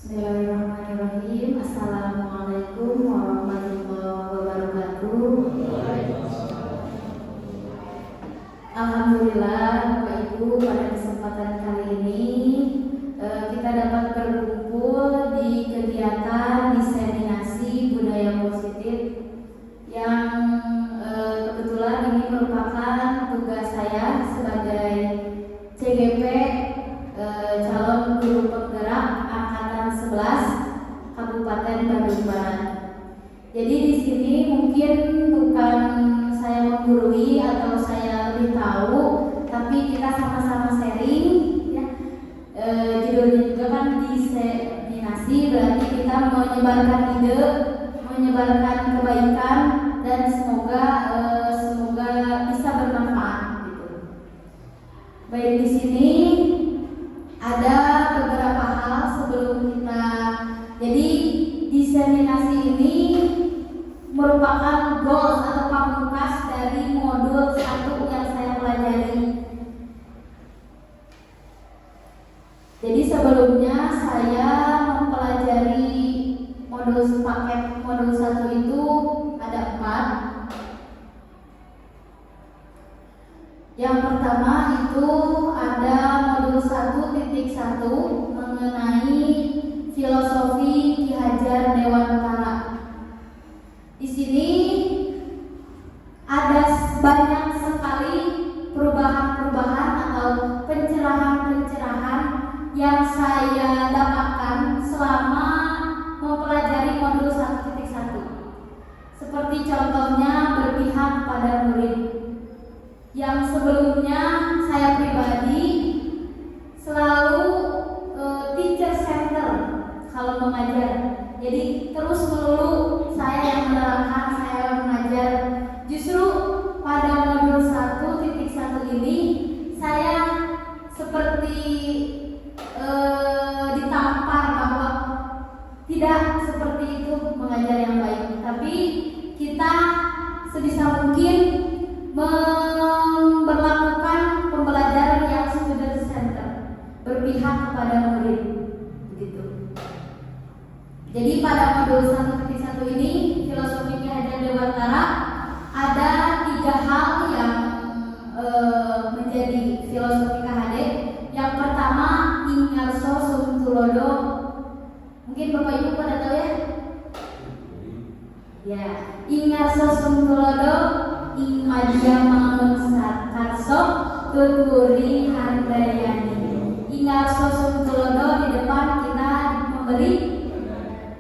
Bismillahirrahmanirrahim. Assalamualaikum warahmatullahi wabarakatuh. Alhamdulillah Bapak Ibu, pada kesempatan kali ini kita dapat berkumpul di kegiatan diseminasi budaya positif yang kebetulan ini merupakan tugas saya sebagai CGP calon guru penggerak angkatan 11 Kabupaten Bandung Barat. Jadi di sini mungkin bukan saya menggurui atau saya lebih tahu, tapi kita sama-sama sharing ya. Judulnya juga kan diseminasi, berarti kita menyebarkan ide, menyebarkan kebaikan, dan semoga bisa bermanfaat gitu. Baik, di sini ada beberapa hal sebelum kita. Jadi diseminasi ini merupakan goals atau pamungkas dari modul 1 yang saya pelajari. Jadi sebelumnya saya mempelajari paket modul 1 itu ada 4. Yang pertama itu ada modul 1.1 mengenai filosofi Ki Hajar Dewantara. Di sini ada banyak sekali perubahan-perubahan atau pencerahan-pencerahan yang saya dapatkan selama mempelajari modul 1.1. Seperti contohnya berpihak pada murid. Yang sebelumnya saya pribadi selalu teacher center kalau mengajar. Jadi terus melulu saya yang menerangkan, saya yang mengajar. Justru pada modul 1.1 ini saya seperti ditampar bahwa tidak seperti itu mengajar yang baik. Tapi kita sebisa mungkin memperlakukan pembelajaran yang student center, berpihak kepada murid, begitu. Jadi pada modul 1.1 ini filosofi Ki Hajar Dewantara ada 3 hal yang menjadi filosofi KHD. Yang pertama Ingarso Sumtulodo. Mungkin Bapak Ibu pada tahu ya? Ya, Ingarso Sumtulodo ing madya mangun sakarso tuturi handayani. Ingarso Sumtulodo, di depan kita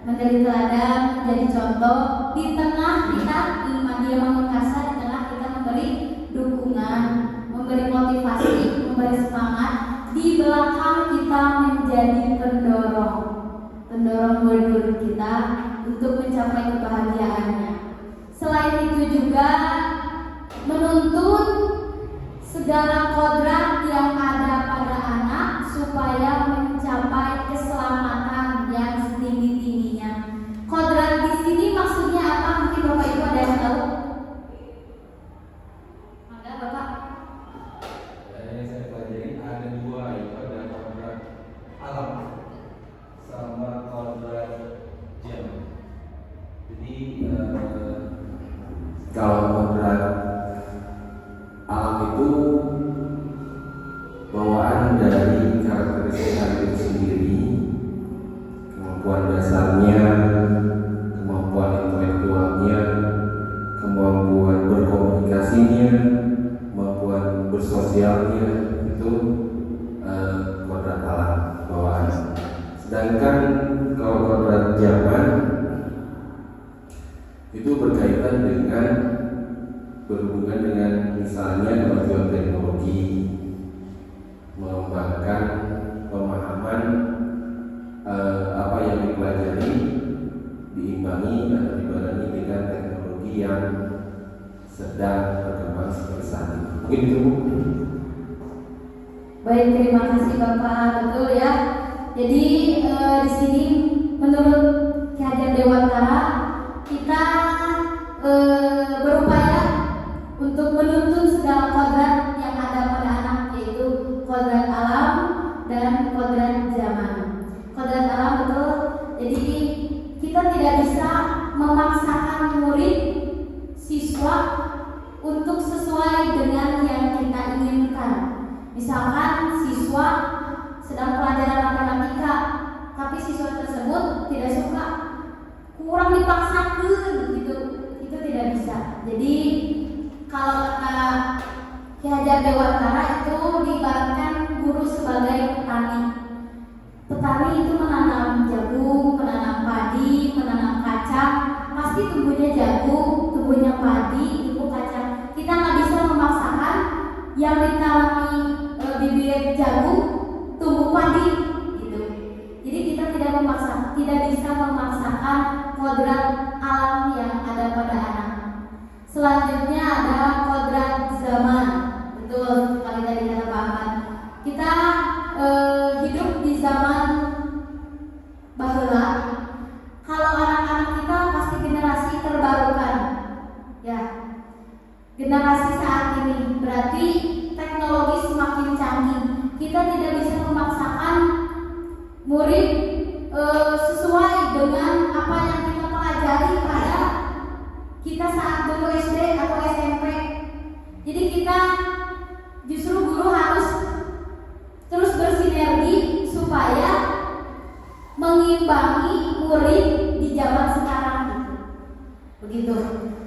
menjadi teladan, menjadi contoh. Di tengah kita ing madya mangun karsa, di tengah kita memberi dukungan, memberi motivasi, memberi semangat. Di belakang kita menjadi pendorong murid-murid kita untuk mencapai kebahagiaannya. Selain itu juga menuntun segala kodrat yang ada pada anak supaya mencapai keselamatan yang setinggi-tingginya. Kodrat di sini maksudnya apa? Mungkin Bapak Ibu ada yang tahu? Ada Bapak? Yang saya pelajari ada 2, yaitu ada kodrat alam sama kodrat jam. Jadi kalau kodrat alam itu bawaan dari karakteristik itu sendiri, kemampuan dasarnya, kemampuan intelektualnya, kemampuan berkomunikasinya, kemampuan bersosialnya, itu kodrat alam bawaan. Sedangkan kalau kodrat zaman itu berkaitan dengan berhubungan dengan misalnya kemajuan teknologi, mengembangkan pemahaman apa yang dipelajari diimbangi atau dibarengi dengan teknologi yang sedang berkembang seperti saat ini. Mungkin itu. Baik, terima kasih Bapak. Betul ya. Jadi di sini menurut Ki Hajar Dewantara kita berupaya untuk menuntun segala kodrat yang ada pada anak, yaitu kodrat alam dan kodrat zaman. Kodrat alam betul tidak suka, kurang dipaksakan gitu, itu tidak bisa. Jadi kalau kata Ki Hajar Dewantara itu diibaratkan guru sebagai petani. Petani itu menanam jagung, menanam padi, menanam kacang, pasti tumbuhnya jagung, tumbuhnya padi, tumbuh kacang. Kita nggak bisa memaksakan yang ditanami bibit jagung tumbuh padi gitu. Jadi kita tidak bisa memaksakan kodrat alam yang ada pada anak. Selanjutnya ada kodrat zaman. Betul sekali tadi kata Pak Ahmad. Kita hidup di zaman baheula. Kalau anak-anak kita pasti generasi terbarukan, ya. Generasi saat ini berarti teknologi semakin canggih. Kita tidak bisa memaksakan murid sesuai dengan apa yang kita pelajari pada kita saat dulu SD atau SMP. Jadi kita justru guru harus terus bersinergi supaya mengimbangi murid di zaman sekarang gitu. Begitu.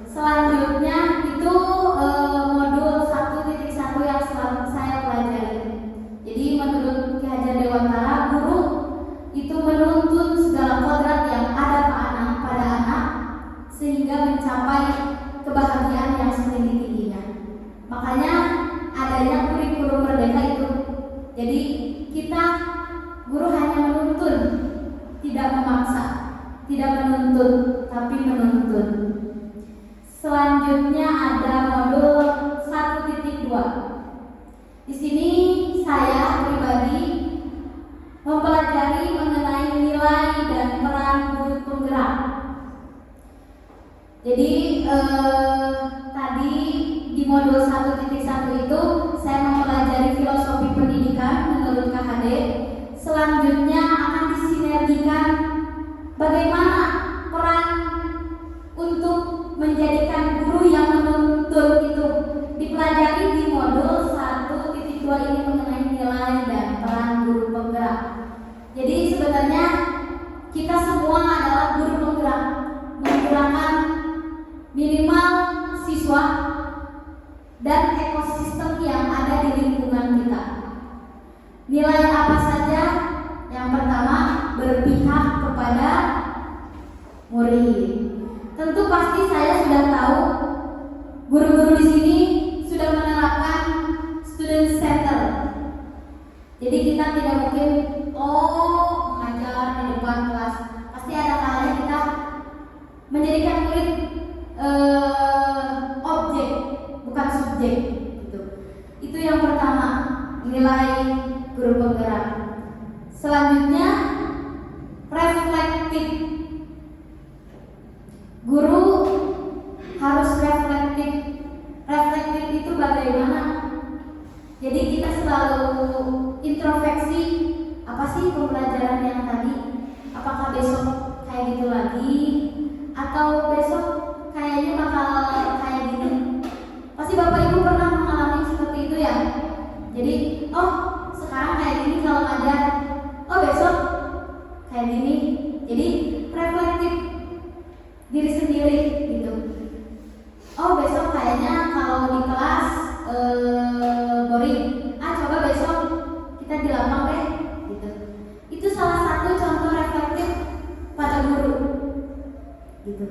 Selanjutnya itu modul 1.1 yang selalu saya pelajari. Jadi menurut Ki Hajar Dewantara, guru itu menuntun segala kodrat yang ada pada anak sehingga mencapai kebahagiaan yang setinggi-tingginya. Makanya adanya kurikulum merdeka itu. Jadi kita guru hanya menuntun, tidak memaksa, tidak menuntut, tapi menuntun. Selanjutnya ada modul 1.2. Di sini saya pribadi mempelajari mengenai nilai dan peran guru penggerak. Jadi tadi di modul 1.1 itu saya mempelajari filosofi pendidikan menurut KHD. Selanjutnya akan disinergikan bagaimana peran untuk menjadikan guru yang menuntun itu dipelajari di modul 1.2 ini mengenai nilai dan peran guru penggerak. Jadi sebenarnya kita semua adalah guru penggerak, menggerakkan minimal siswa dan ekosistem yang ada di lingkungan kita. Nilai apa saja? Yang pertama, berpihak kepada murid. Tentu pasti saya sudah tahu guru-guru di sini sudah menerapkan student center. Jadi kita tidak mungkin mengajar di depan kelas. Pasti ada kalanya kita menjadikan murid objek bukan subjek gitu. Itu yang pertama, nilai guru penggerak. Selanjutnya reflektif. Guru harus reflektif. Reflektif itu bagaimana? Jadi kita selalu introspeksi, apa sih pembelajaran yang tadi? Apakah besok kayak gitu lagi? Atau besok kayaknya bakal kayak gini? Pasti Bapak Ibu pernah mengalami seperti itu ya. Jadi, sekarang kayak gini kalau ngajar, besok kayak gini. Jadi reflektif diri sendiri gitu. Besok kayaknya kalau di kelas boring. Coba besok kita di lapang deh gitu. Itu salah satu contoh reflektif pada guru gitu.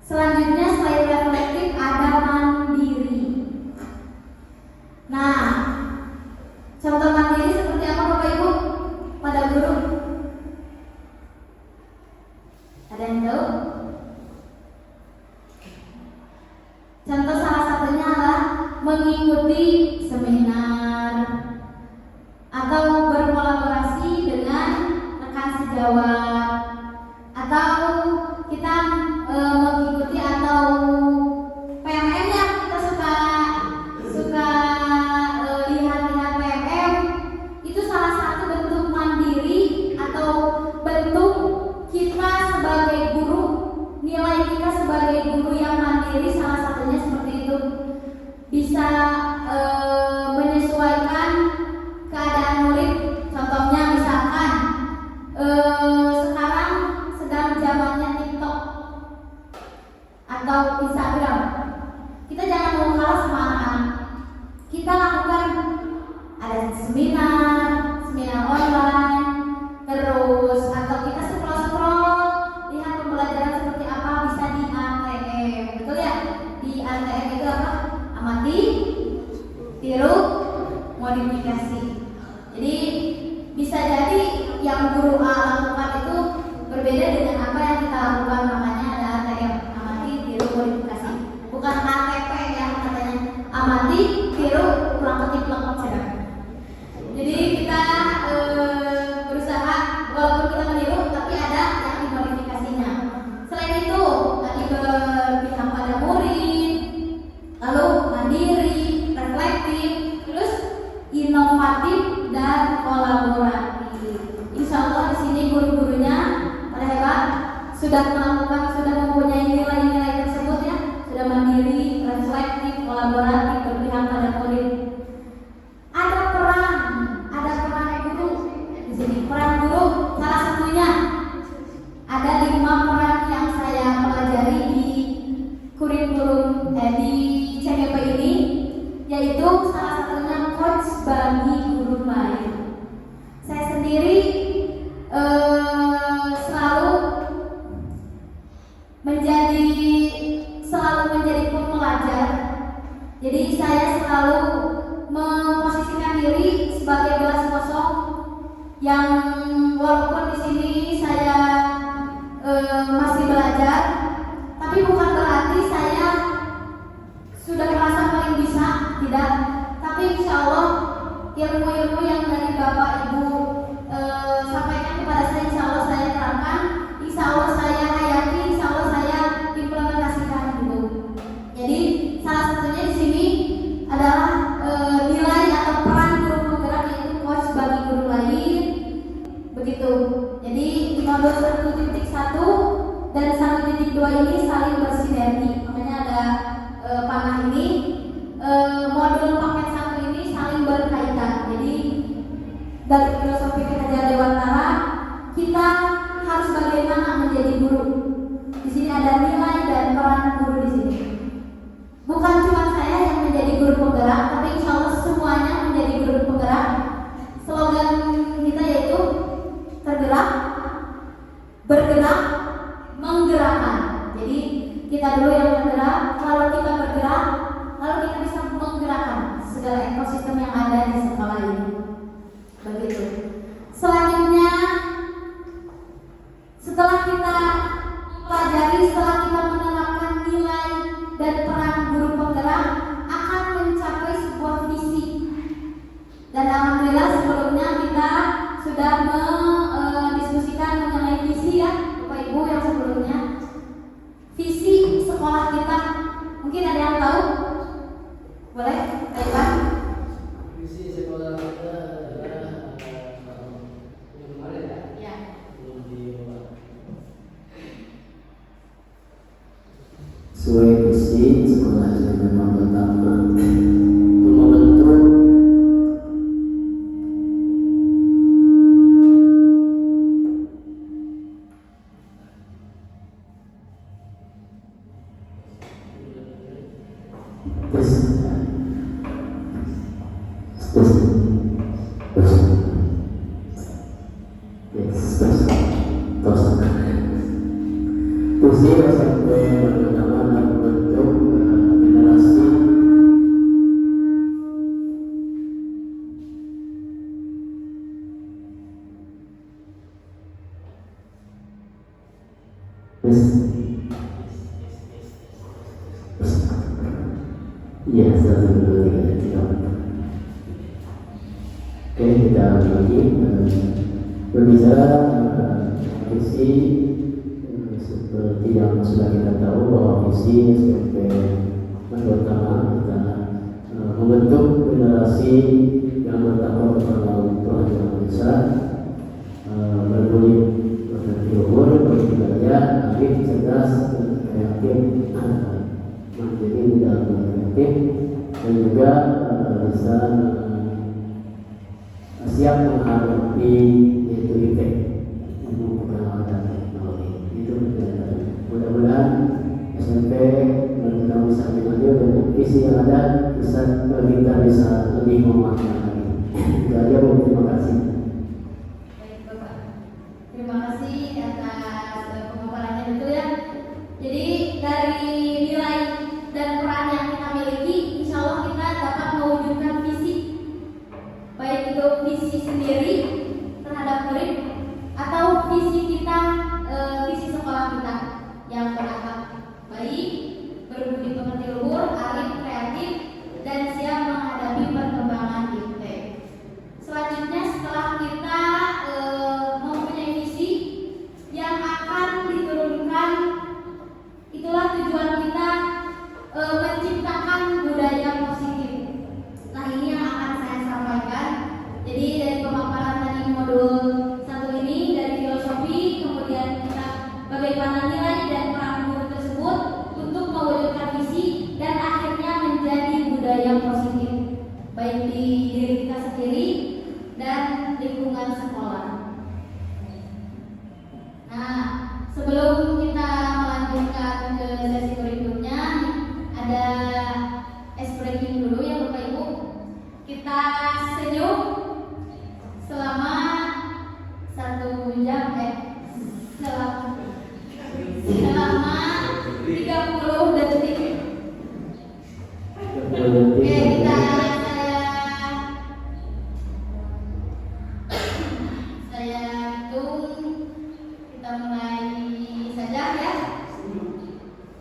Selanjutnya selain reflektif ada mandiri. Nah, contoh mandiri seperti apa Bapak Ibu pada guru? Ada yang tahu? Contoh salah satunya adalah mengikuti seminar atau berkolaborasi dengan rekan sejawat, atau kita mengikuti atau PMM ya, kita suka lihat-lihat PMM. Itu salah satu bentuk mandiri atau bentuk kita sebagai guru, nilai kita sebagai guru yang mandiri. Salah satunya seperti itu, bisa modifikasi. Jadi bisa jadi yang guru A lakukan itu berbeda dengan apa yang kita lakukan, makanya ada ATM, amati, tiru, modifikasi. Bukan ATP yang katanya amati, tiru, ulang ketik, lengkap cerah. Jadi kita berusaha walaupun kita meniru tapi ada yang dimodifikasinya. Selain itu tadi berpihak pada murid, lalu mandiri, reflektif, terus inovatif dan kolaboratif. Insya Allah di sini guru-gurunya pada hebat, sudah mempunyai nilai-nilai tersebut ya, sudah mandiri, reflektif, kolaboratif, berpihak pada murid. Ada peran guru di sini. Peran guru salah satunya ada 5 peran yang saya pelajari di kurikulum di CGP ini, yaitu salah satunya coach bagi guru lain. Saya sendiri selalu menjadi pembelajar. Jadi saya selalu memposisikan diri sebagai gelas kosong yang walaupun di sini saya masih belajar, tapi bukan berarti saya sudah merasa paling bisa, tidak. Tapi insya Allah ilmu-ilmu yang dari Bapak Ibu sampaikan kepada saya, insya Allah saya terapkan, insya Allah saya hayati, insya Allah saya implementasikan gitu. Jadi salah satunya di sini adalah nilai atau peran guru penggerak, yaitu coach bagi guru lain, begitu. Jadi di modul 1.1 dan 1.2 ini saling bersinergi, makanya ada panah ini. Modul paket 1 ini saling berkaitan. Jadi dari filosofi Hajar Dewantara, kita harus bagaimana menjadi guru. Di sini ada nilai dan peran guru di sini. Bukan cuma saya yang menjadi guru penggerak, tapi insya Allah semuanya menjadi guru penggerak. Slogan kita yaitu tergerak, bergerak, menggerakkan. Jadi kita dulu yang bergerak, lalu kita bergerak, lalu kita bisa menggerakkan segala ekosistem yang ada di sekolah ini. Begitu. Selanjutnya, setelah kita pelajari, setelah kita menerapkan nilai dan peran guru penggerak, akan mencapai sebuah visi. Dan alhamdulillah sebelumnya kita sudah mendiskusikan mengenai visi ya, Bapak Ibu yang sebelumnya. Visi sekolah kita, mungkin ada yang tahu? Boleh, Pak? Visi sekolah kita adalah yang kemarin ya? Ya. Belum diubah. Sesuai visi sekolah yang memang pertama untuk membentuk visi SMP pertama adalah membentuk generasi iya 1, 2, 3 oke, kita lagi berbicara visi. Seperti yang sudah kita tahu bahwa visi SMP pertama kita membentuk generasi yang bertakwa kepada Tuhan Yang Maha Esa, berbudi pekerti umur, berbudaya, aktif, cerdas, kreatif, mandiri, tidak kreatif, dan juga bisa siap menghadapi yaitu IPK, ilmu pengetahuan dan teknologi. Itu mudah-mudahan SMP kita bisa mengambil dengan visi yang ada, kita bisa lebih memaknai lagi. Itu aja, Bu. Terima kasih. Baik, Bapak. Terima kasih atas pemaparannya itu ya. Jadi dari nilai dan peran yang kita miliki, insya Allah kita dapat mewujudkan visi baik di diri kita sendiri dan lingkungan sekolah. Nah, sebelum kita melanjutkan ke sesi berikutnya, ada ice breaking dulu ya Bapak Ibu. Kita senyum selama 1 jam selama 30 detik. Oke, saya hitung, kita mulai saja ya.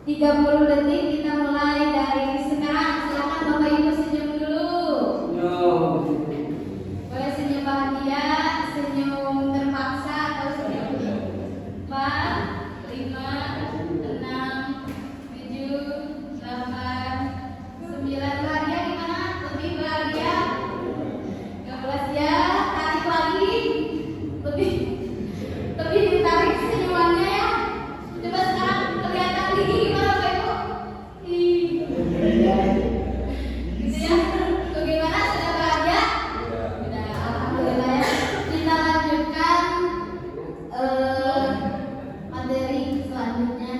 30 detik kita mulai dari sekarang. Silakan Bapak Ibu senyum dulu. Boleh senyum bahagia, senyum terpaksa atau senyum 4, 5, 6, 7, 8, 9. Bahagia gimana? Lebih bahagia? 12 ya. Tarik lagi. Lebih ditarik senyumannya ya. Coba sekarang kelihatan gigi gimana Bapak Ibu? Gitu ya. Bagaimana? Sudah bahagia? Sudah. Alhamdulillah ya. Kita lanjutkan materi selanjutnya.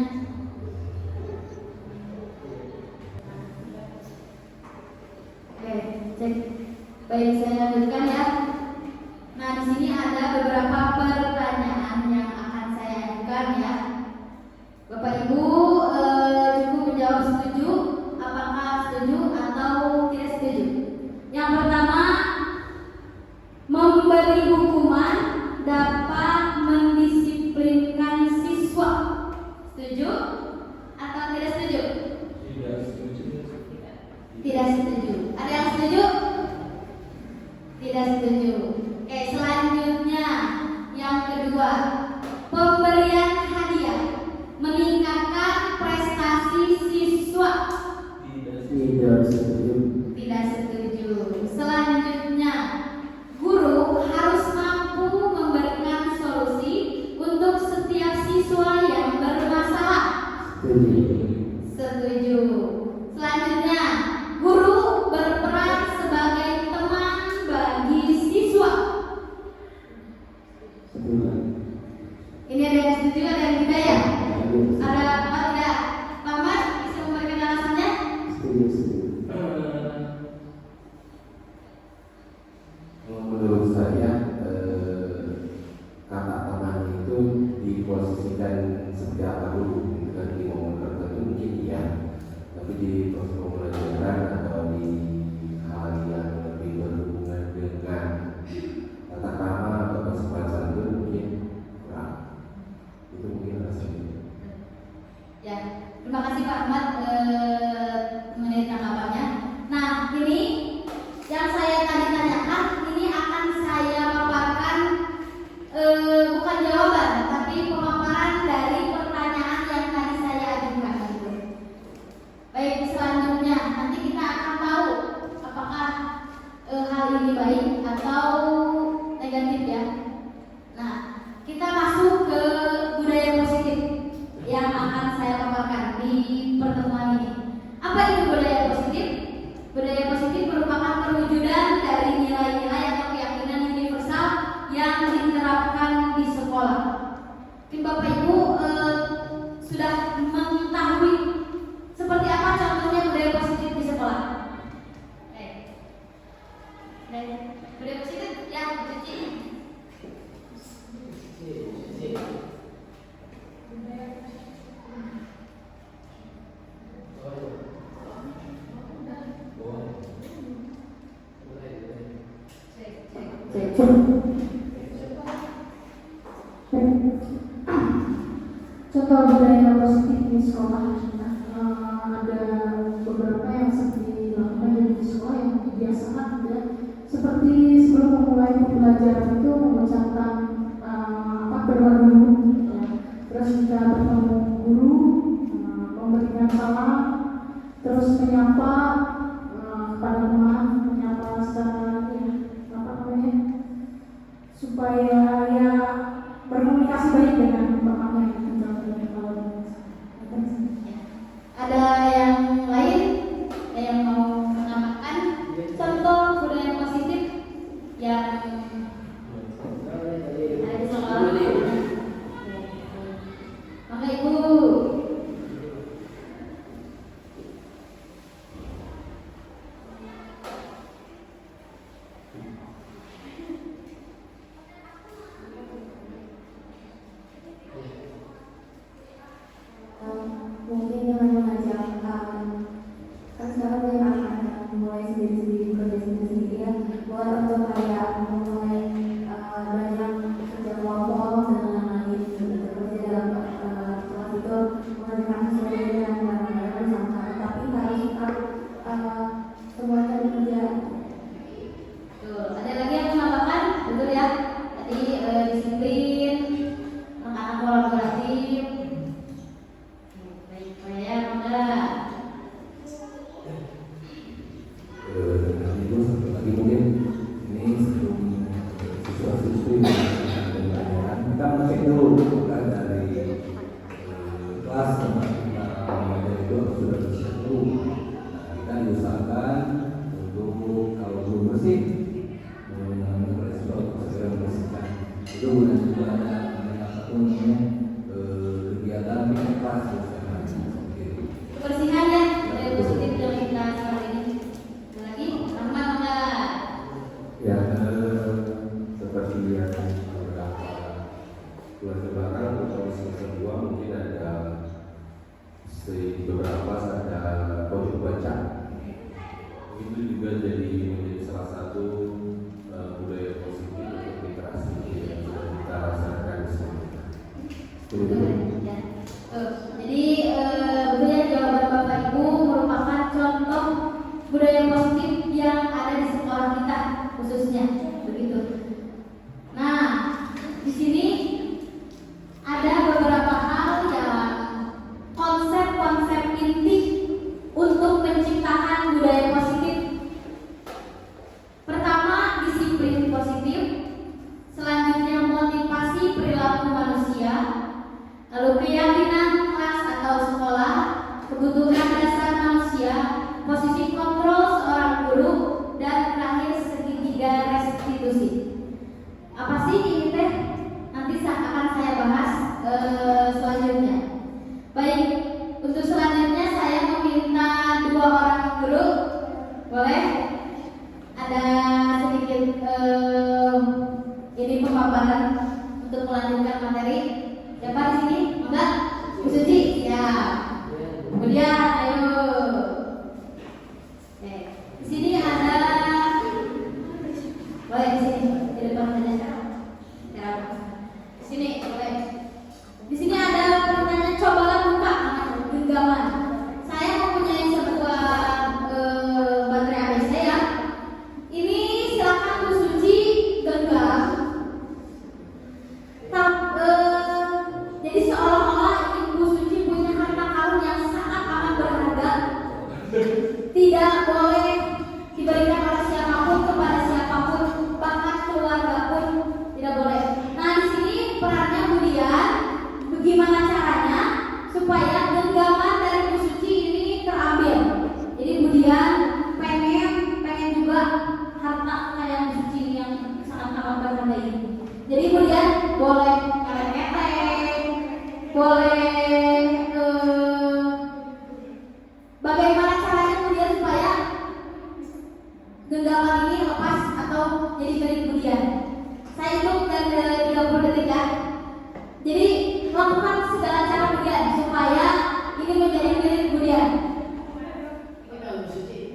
Oke, cek. Baik, saya lanjutkan ya. Nah, di sini ada beberapa pertanyaan yang akan saya ajukan ya. Bapak Ibu cukup menjawab setuju, apakah setuju atau tidak setuju. Yang pertama, memberi hukuman dapat mendisiplinkan siswa. Setuju atau tidak setuju? Tidak setuju. Ada yang setuju? Tidak setuju. Oke, selanjutnya yang kedua, pemberian hadiah meningkatkan prestasi siswa. Tidak setuju. Tidak setuju. Selanjutnya, guru harus mampu memberikan solusi untuk setiap siswa yang bermasalah. Setuju. Setuju. Selanjutnya, guru berperan sebagai teman bagi siswa. Setuju. Ini ada yang setuju, ada yang tidak ya? Ada apa tidak? Pak Ahmad bisa memberikan alasannya? Setuju. Menurut saya kata teman itu diposisikan seperti apa dulu, kan di momen tertentu mungkin iya, tapi di proses pembelajaran atau di hal yang lebih berhubungan dengan tata krama atau semacam itu mungkin kurang. Itu mungkin alasannya. Ya, terima kasih Pak Ahmad menit tanggapannya. Nah, ini yang saya tadi tanyakan, ini akan saya paparkan bukan jawaban, tapi pemaparan dari pertanyaan yang tadi saya ajukan. Baik, selanjutnya nanti kita akan tahu apakah hal ini baik atau negatif ya. Nah, kita masuk ke budaya positif yang akan saya paparkan di pertemuan ini. Apa itu budaya positif? Budaya positif merupakan perwujudan dari nilai-nilai atau keyakinan universal yang diterapkan di sekolah. Mungkin Bapak Ibu sudah mengetahui seperti apa contohnya budaya positif di sekolah. Budaya positif ya, Cici. Contoh budaya positif di sekolah ada beberapa yang seperti dilakukan di sekolah yang dibiasakan ada seperti sebelum memulai pembelajaran itu mengucapkan berdoa dulu ya. Terus jika bertemu guru memberikan salam, terus menyapa kepada teman, menyapa secara supaya ya berkomunikasi baik dengan temannya. Ada yang lain yang mau menambahkan contoh budaya yang ada di sekolah. Maka Ibu. Mungkin dengan mengajak kan sekarang banyak anak-anak mulai sendiri-sendiri bekerja sendiri-sendiri ya, mulai untuk kayak mulai banyak kerja kelompok dan lain-lain bekerja dalam kelas itu mengerjakan sesuatu yang mereka bersama, tapi harus tetap semuanya bekerja. Tuh, ada lagi yang menambahkan? Betul ya? Tadi disiplin, anak-anak kolaboratif. Baik, saya enggak. Itu satu lagi mungkin ini sebelum siswa-siswi pelajaran kita mengecek dulu kan dari kelas tempat kita mengajar itu sudah bersih dulu. Nah, kita diusahakan untuk kalau belum bersih menggunakan siswa untuk segera membersihkan. Itu bukan juga ada satu namanya kegiatan mini kelas Kebersihan ya, dari positif yang kita sekarang ini. Ada lagi? Rahmat enggak? ya seperti yang beberapa bulan kebelakang atau semester 2 mungkin ada beberapa ada pojok baca itu juga menjadi salah satu budaya positif untuk literasi yang sudah kita rasakan di sini. Ya. Jadi betul ya jawaban Bapak Ibu merupakan contoh budaya positif yang ada di sekolah kita khususnya begitu. Nah, di sini ada beberapa hal yang konsep-konsep inti untuk menciptakan budaya positif. Pertama, disiplin positif. Selanjutnya, motivasi perilaku manusia. Lalu keyakinan kelas atau sekolah, kebutuhan dasar manusia, posisi kontrol seorang guru, dan terakhir segitiga restitusi. Apa sih ini teh? Nanti akan saya bahas selanjutnya. Baik, untuk selanjutnya saya meminta 2 orang guru, boleh? Ada sedikit ini pemaparan untuk melanjutkan materi. Siapa di sini? Enggak? Bu Suci? Ya. Kemudian ayo. Di sini ada. Boleh di sini. Di depan saja. Ya. Di sini boleh. Di sini ada pertanyaan, cobalah buka genggaman. Saya mempunyai sebuah baterai ABC ya. Ini silakan Bu Suci genggam. Jadi seolah-olah Ibu Suci punya harta karun yang sangat amat berharga, tidak boleh diberikan oleh siapapun kepada siapapun, bahkan keluarga pun tidak boleh. Nah, di sini perannya Budian, bagaimana caranya supaya genggaman dari Bu Suci ini terambil. Jadi Budian pengen juga harta kekayaan Bu Suci ini yang sangat amat berharga ini. Jadi Budian boleh boleh bagaimana caranya kemudian supaya genggaman ini lepas atau jadi milik Budian. Saya hitung dari 30 detik ya. Jadi lakukan segala cara Budian supaya ini menjadi milik Budian.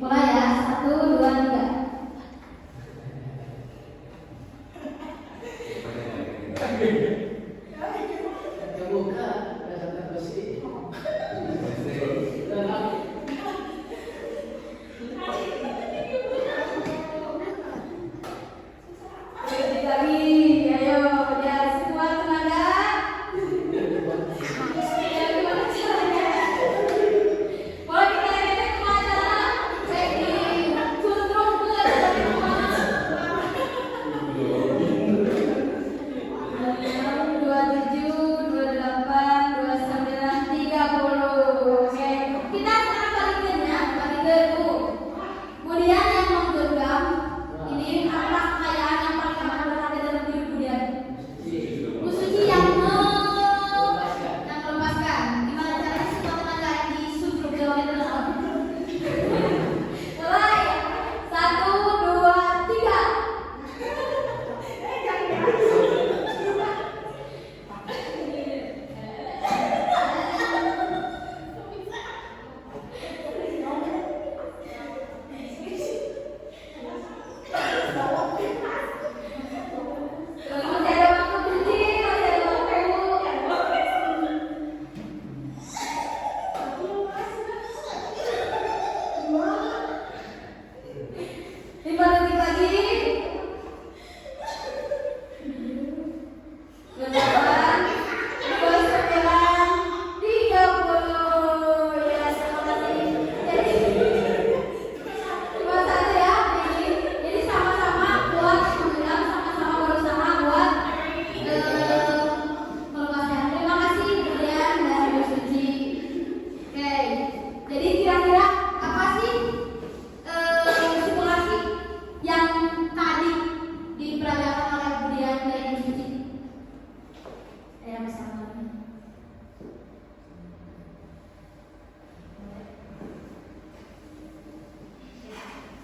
Mulai ya, 1, 2, 3. Terbuka, dasar bersih. Lagi, ayo ya sekuat tenaga. Ya, gimana caranya? Boleh kita lihat kemana? Baik, cenderung ke dari rumah.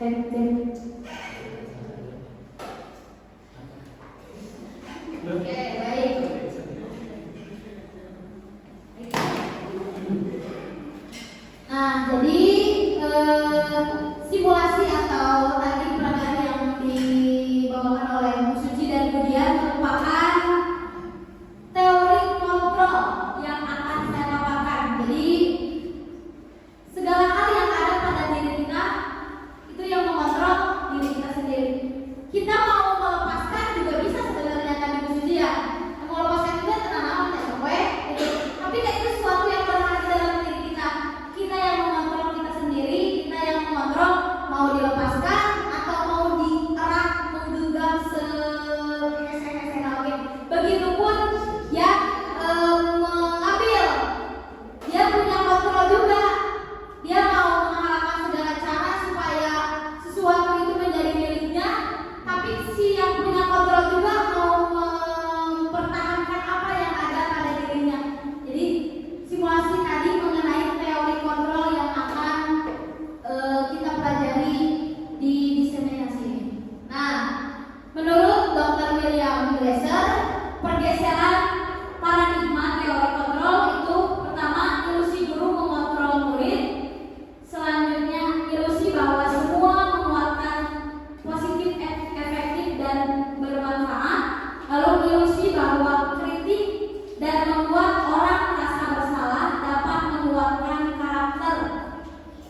Oke, baik. Nah, jadi simulasi atau tadi peragaan yang dibawakan oleh Bu Suci dan Budian merupakan teori kontrol yang akan saya paparkan. Jadi segala hal yang ada pada diri kita itu yang mengontrol diri kita sendiri. Kita mau melepaskan juga bisa sebenarnya tadi Bu Suci ya. Mau melepaskan juga tenang ya gue. Tapi kayak itu sesuatu yang berhati dalam diri kita. Kita yang mengontrol kita sendiri, kita yang mengontrol mau dilepaskan atau mau dierat, menggenggam se-hese-hese. Begitupun yang mengambil, dia punya kontrol juga. Dia mau menghalalkan segala cara supaya sesuatu itu menjadi miliknya. Tapi si yang punya kontrol juga mau mempertahankan apa yang ada pada dirinya. Jadi simulasi tadi mengenai teori kontrol yang akan kita pelajari di diseminasi ini. Nah, menurut Dr. William Glasser, pergeseran paradigma teori kontrol itu pertama ilusi guru mengontrol murid, selanjutnya ilusi bahwa semua menguatkan positif, efektif dan bermanfaat, lalu ilusi bahwa kritik dan membuat orang merasa bersalah dapat menguatkan karakter.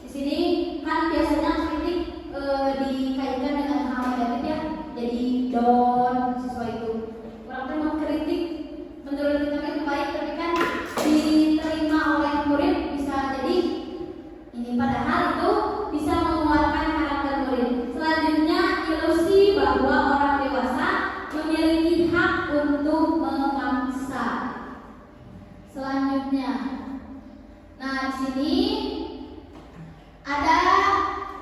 Di sini kan biasanya kritik dikaitkan dengan hal negatif ya, jadi down siswa itu. Orang tuh mengkritik menurut kita itu baik, tapi kan diterima oleh murid bisa jadi ini, padahal itu bisa menguatkan karakter murid. Selanjutnya ilusi bahwa orang dewasa memiliki hak untuk memaksa. Selanjutnya, nah di sini ada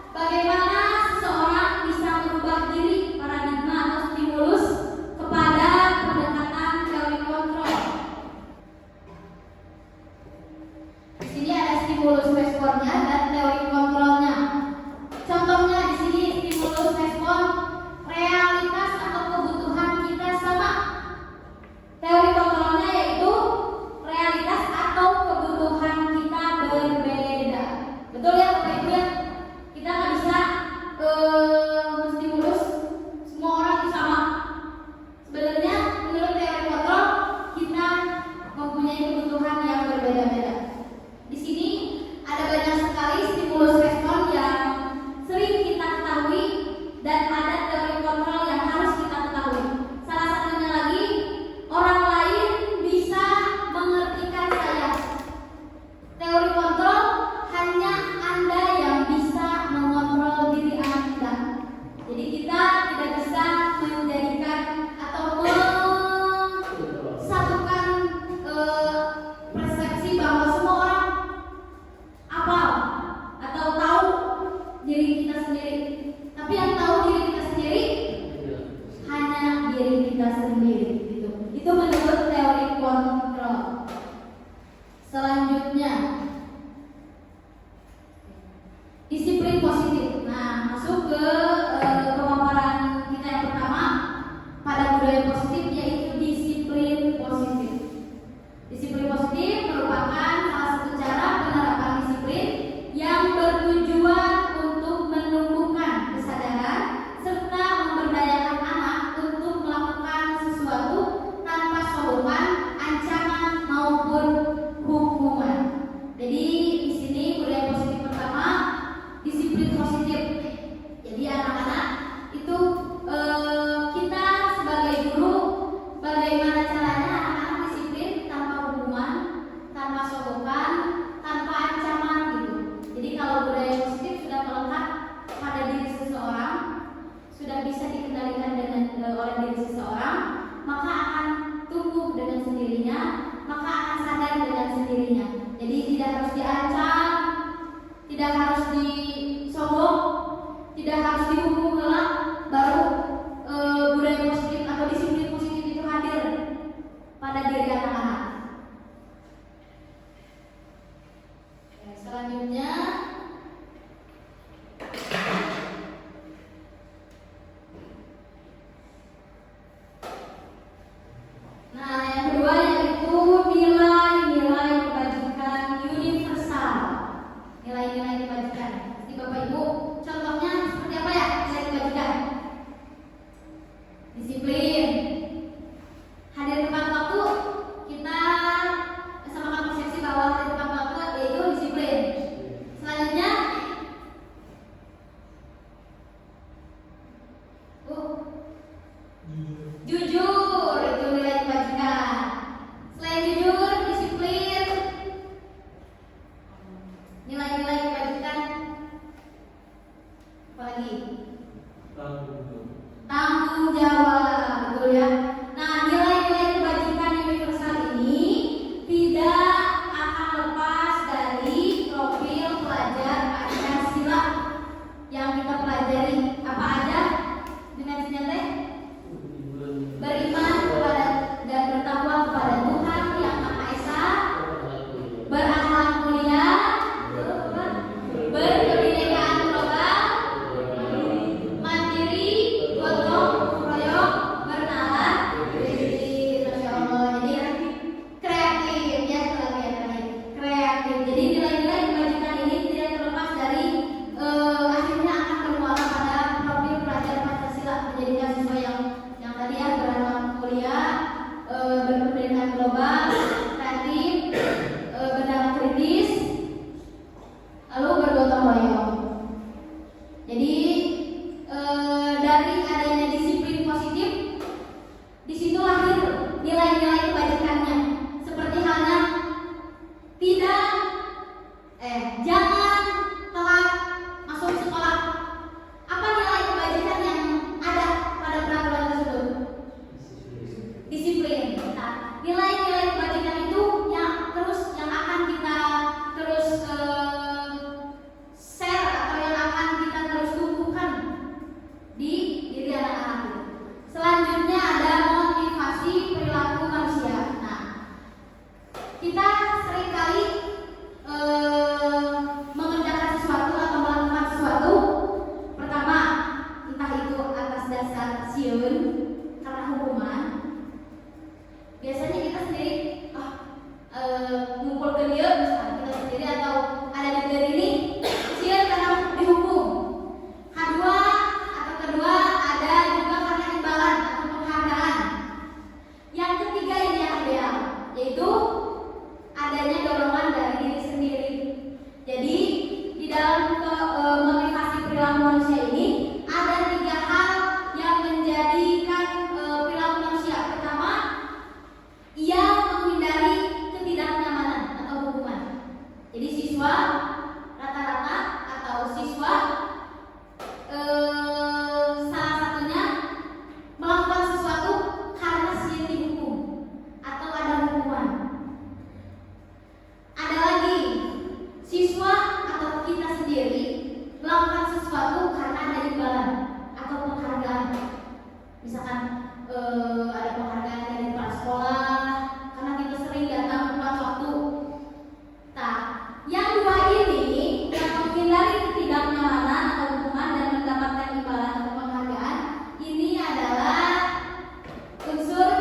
bagaimana seseorang bisa merubah diri, paradigma atau stimulus kepada pendekatan teori kontrol. Di sini ada stimulus responnya dan teori kontrolnya. Contohnya di sini stimulus respon realitas atau kebutuhan kita sama. Teori kontrolnya yaitu realitas atau kebutuhan kita berbeda. Betul ya Bapak Ibu ya? Kita nggak bisa menstimulus semua orang itu sama. Sebenarnya menurut teori kontrol kita mempunyai kebutuhan yang berbeda-beda. Di sini ada banyak sekali stimulus respon yang sering kita ketahui dan ada teori kontrol yang harus kita ketahui. Salah satunya lagi, orang lain bisa mengertikan saya. Teori kontrol hanya Anda yang bisa mengontrol diri Anda. Jadi kita tidak bisa menjadikan atau mensatukan persepsi bahwa semua orang apa atau tahu diri kita sendiri. Tapi yang tahu diri kita sendiri hanya diri kita sendiri. Itu menurut teori kontrol. Selanjutnya, disiplin positif. Nah, masuk ke pemaparan kita yang pertama pada budaya positif, yaitu disiplin positif. Disiplin positif merupakan salah satu cara penerapan disiplin yang bertujuan untuk menumbuhkan kesadaran serta memberdayakan anak untuk melakukan sesuatu tanpa sokongan, ancaman maupun hukuman. Jadi di sini budaya positif pertama disiplin positif. Jadi anak-anak itu kita sebagai guru bagaimana caranya anak-anak disiplin tanpa hukuman, tanpa sokongan, tanpa ancaman gitu. Jadi kalau budaya positif sudah melekat pada diri seseorang, sudah bisa dikendalikan dengan oleh diri seseorang, maka akan tumbuh dengan sendirinya, maka akan sadar dengan sendirinya. Jadi tidak harus diancam, tidak harus disogok, tidak harus dihukum kelak, baru budaya positif atau disiplin positif itu hadir pada diri anak-anak. Selanjutnya disiplin. Hadir tepat waktu, kita samakan persepsi bahwa hadir tepat waktu yaitu disiplin. Selanjutnya, jujur itu nilai kebajikan. Selain jujur, disiplin, nilai-nilai kebajikan apalagi? Tanggung jawab, betul ya. Nah, nilai-nilai kebajikan universal ini tidak akan lepas dari profil pelajar Pancasila yang kita pelajari. Apa aja? Dengan teh beriman kepada dan bertakwa kepada Tuhan yang Maha Esa, berakhlak mulia, berkebinekaan global, mandiri, gotong royong, bernalar, Masya Allah. Jadi kreatif ya, kreatif. Jadi nilai-nilai kebajikan ini tidak terlepas dari akhirnya akan bermuara pada profil pelajar Pancasila, menjadikan siswa yang tadi ya, berakhlak mulia, berkebinekaan global, kreatif, bernalar kritis, lalu bergotong royong. Jadi dari adanya disiplin positif, di situ lahir nilai-nilai kebajikannya. Seperti halnya tidak, jangan telat masuk sekolah. Apa nilai kebajikan yang ada pada peraturan tersebut? Disiplin. Nah, nilai-nilai kebajikan itu yang akan kita terus share atau yang akan kita terus tumbuhkan di diri anak-anak. Selanjutnya ada motivasi perilaku manusia. Nah, kita seringkali mengerjakan sesuatu atau melakukan sesuatu. Pertama, entah itu atas dasar sieun karena hukuman. Biasanya kita sendiri ngumpul ke dia, misalnya kita sendiri atau ada di negeri ini sieun karena dihukum. Kedua ada juga karena imbalan atau penghargaan. Yang ketiga ini yang ideal, yaitu adanya dorongan dari diri sendiri. Jadi di dalam motivasi perilaku manusia ini ada 3 hal yang menjadikan perilaku manusia. Pertama, ia menghindari ketidaknyamanan atau hukuman. Jadi siswa rata-rata atau siswa salah satunya melakukan sesuatu karena sieun dihukum atau ada hukuman. Ada lagi siswa atau kita sendiri melakukan sesuatu karena ada imbalan atau penghargaan. Misalkan ada penghargaan dari kepala sekolah karena kita sering datang tepat waktu. Nah, yang 2 ini yang menghindari ketidaknyamanan atau hukuman dan mendapatkan imbalan atau penghargaan, ini adalah unsur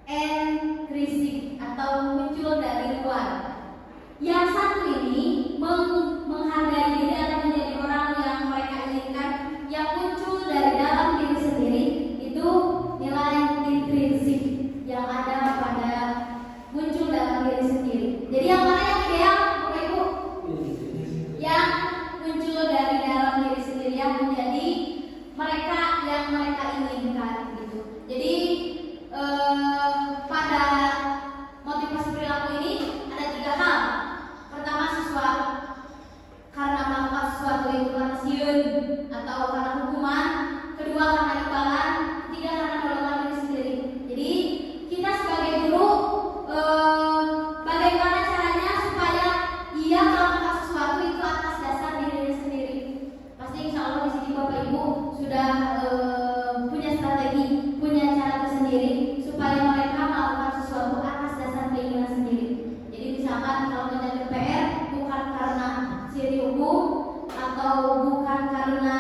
intrinsic atau muncul dari luar. Yang satu ini menghargai diri atau menjadi orang yang mereka inginkan, yang muncul dari dalam diri sendiri, itu nilai intrinsik yang ada pada muncul dalam diri sendiri. Jadi yang mana yang ideal, Bapak Ibu? Yang muncul dari dalam diri sendiri, yang menjadi mereka yang mereka inginkan gitu. Jadi pada motivasi perilaku ini ada 3 hal. Pertama, siswa karena melakukan sesuatu itu karena sieun atau karena hukuman. Kedua, karena imbalan. Ketiga, karena dorongan diri sendiri. Jadi kita sebagai guru bagaimana caranya supaya ia melakukan sesuatu itu atas dasar diri sendiri. Pasti insya Allah di sini Bapak Ibu sudah punya strategi, punya cara tersendiri supaya mereka melakukan sesuatu atas dasar keinginan sendiri. Jadi misalkan kalau menjadi PR bukan karena sieun dihukum atau bukan karena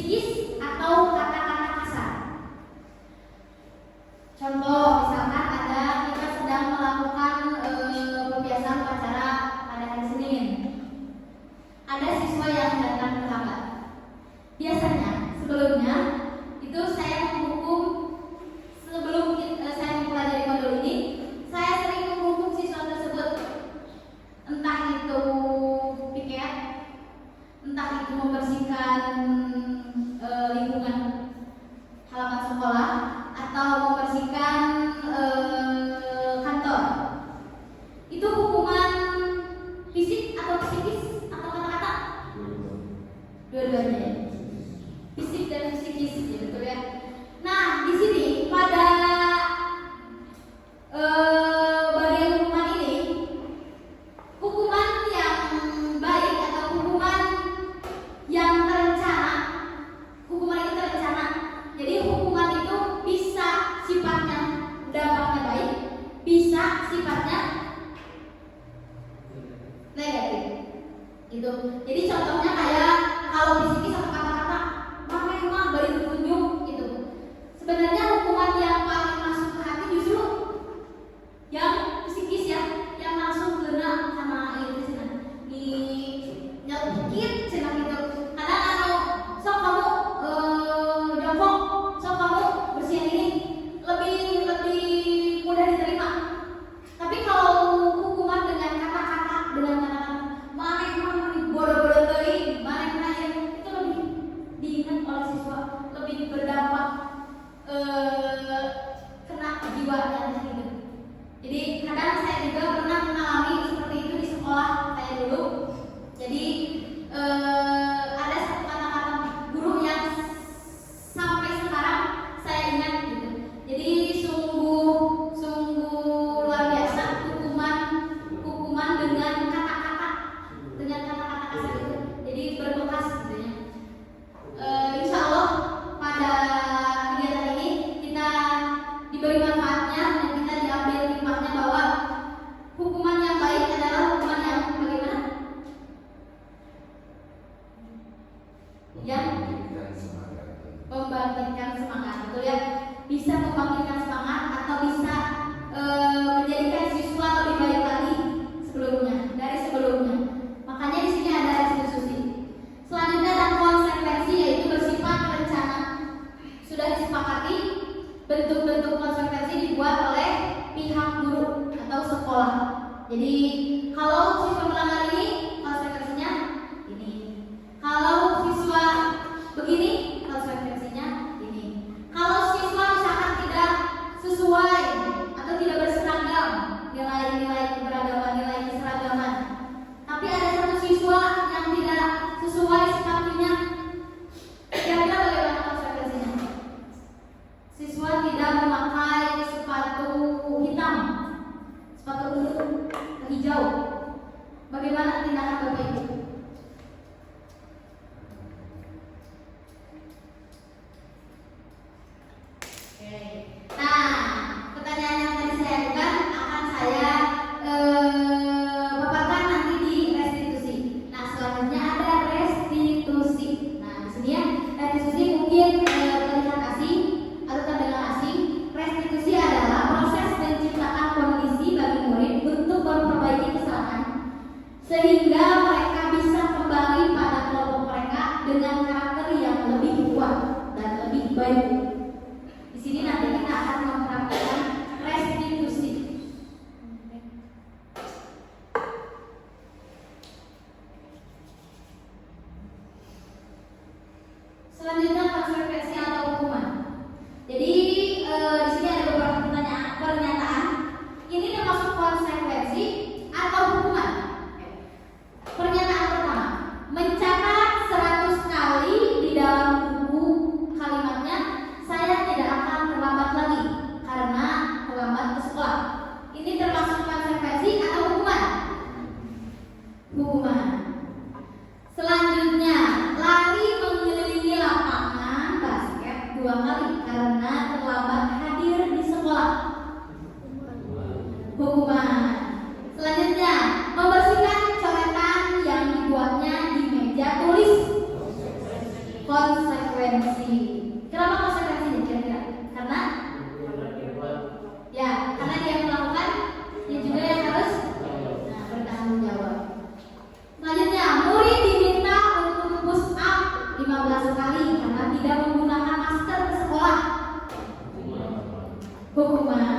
psikis atau kata-kata kasar. Contoh misalkan ada kita sedang melakukan pembiasaan upacara pada hari Senin. Ada siswa yang datang terlambat. Biasanya sebelumnya itu saya menghukum sebelum saya mempelajari modul ini, saya sering menghukum siswa tersebut, entah itu piket, entah itu membersihkan lingkungan halaman sekolah atau membersihkan kantor. Itu hukuman fisik atau psikis atau kata-kata? Dua-duanya. Fisik dan psikis, ya betul ya. Nah, di sini pada bagian hukuman ini, hukuman yang baik atau hukuman yang terencana, hukuman itu terencana. Jadi hukuman itu bisa sifatnya dampaknya baik, bisa sifatnya negatif. Gitu. Jadi contohnya kayak kalau psikis atau kata-kata, memang beri petunjuk gitu. Sebenarnya hukuman yang paling masuk ke hati justru yang psikis ya, yang langsung kena sama itu cina, di nyelkit cina gitu. Kadang anu sok kamu jongkok, sok kamu bersihin ini lebih mudah diterima. Tapi kalau hukuman dengan kata-kata, mana bodoh-bodoh tadi, mana yang itu lebih diingat oleh siswa, lebih berdampak kena jiwanya gitu. Jadi kadang saya juga pernah mengalami seperti itu di sekolah saya dulu. Jadi ada satu kata-kata guru yang sampai sekarang saya ingat gitu. Jadi sungguh luar biasa hukuman dengan kata-kata kasar itu. Jadi berbekas gitu ya. Insya Allah pada kegiatan ini kita diberi manfaatnya dan kita diambil hikmahnya bahwa hukuman yang baik adalah hukuman yang bagaimana? Yang membangkitkan semangat, betul ya? Bisa membangkitkan semangat atau bisa menjadikan siswa lebih baik lagi dari sebelumnya. Makanya di sini ada restitusi. Selanjutnya ada konsekuensi, yaitu bersifat rencana. Sudah disepakati bentuk-bentuk konsekuensi dibuat oleh pihak guru atau sekolah. Jadi kalau siswa melanggar ini, konsekuensinya ini. Kalau siswa begini, konsekuensinya ini. Kalau siswa misalkan tidak sesuai atau tidak berseragam nilai-nilai keberagaman, nilai keseragaman, tapi ada satu siswa yang tidak sesuai sepatunya, kira-kira bagaimana konsekuensinya? Siswa tidak memakai sepatu hitam, sepatu ungu hijau. Bagaimana tindakan Bapak Ibu? Oke. Nah, pertanyaan yang tadi saya ajukan akan saya paparkan nanti di restitusi. Nah, selanjutnya ada restitusi. Nah, di sini ya, restitusi mungkin terlihat asing atau terdengar asing. Restitusi adalah proses menciptakan kondisi bagi murid untuk memperbaiki kesalahan sehingga mereka bisa kembali pada kelompok mereka dengan karakter yang lebih kuat dan lebih baik. Di sini nanti kita akan mempraktikkan restitusi. Selanjutnya konsekuensi atau hukuman. Jadi di sini ada beberapa pernyataan. Ini termasuk konsekuensi atau hukuman. Pernyataan pertama, mencatat 100 kali di dalam buku kalimatnya, saya tidak akan terlambat lagi karena terlambat ke sekolah. Ini termasuk konsekuensi atau hukuman? Hukuman. Selanjutnya, lari mengelilingi lapangan basket 2 kali karena terlambat hadir di sekolah. Hukuman. Selanjutnya, membersihkan coretan yang dibuatnya di meja tulis. Konsekuensi. konsekuensi. Kenapa konsekuensi kira-kira? Karena karena dia melakukan, dia juga yang harus bertanggung jawab. Selanjutnya, murid diminta untuk push up 15 kali karena tidak menggunakan masker ke sekolah. Hukuman.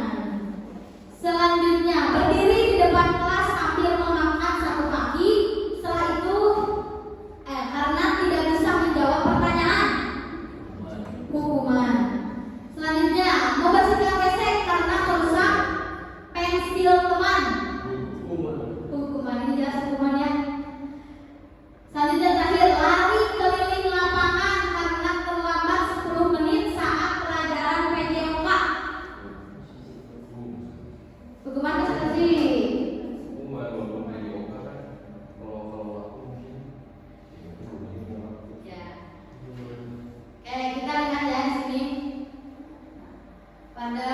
Selanjutnya, berdiri di depan kelas sambil mengangkat satu kaki. Setelah itu, karena tidak bisa menjawab pertanyaan. Hukuman. Selanjutnya, membersihkan WC karena merusak pensil teman. Hukuman. Ini jelas hukumannya. Selanjutnya terakhir, lari keliling lapangan karena terlambat 10 menit saat pelajaran PJOK. Hukuman seperti ya. Oke, kita lihat ya di sini pada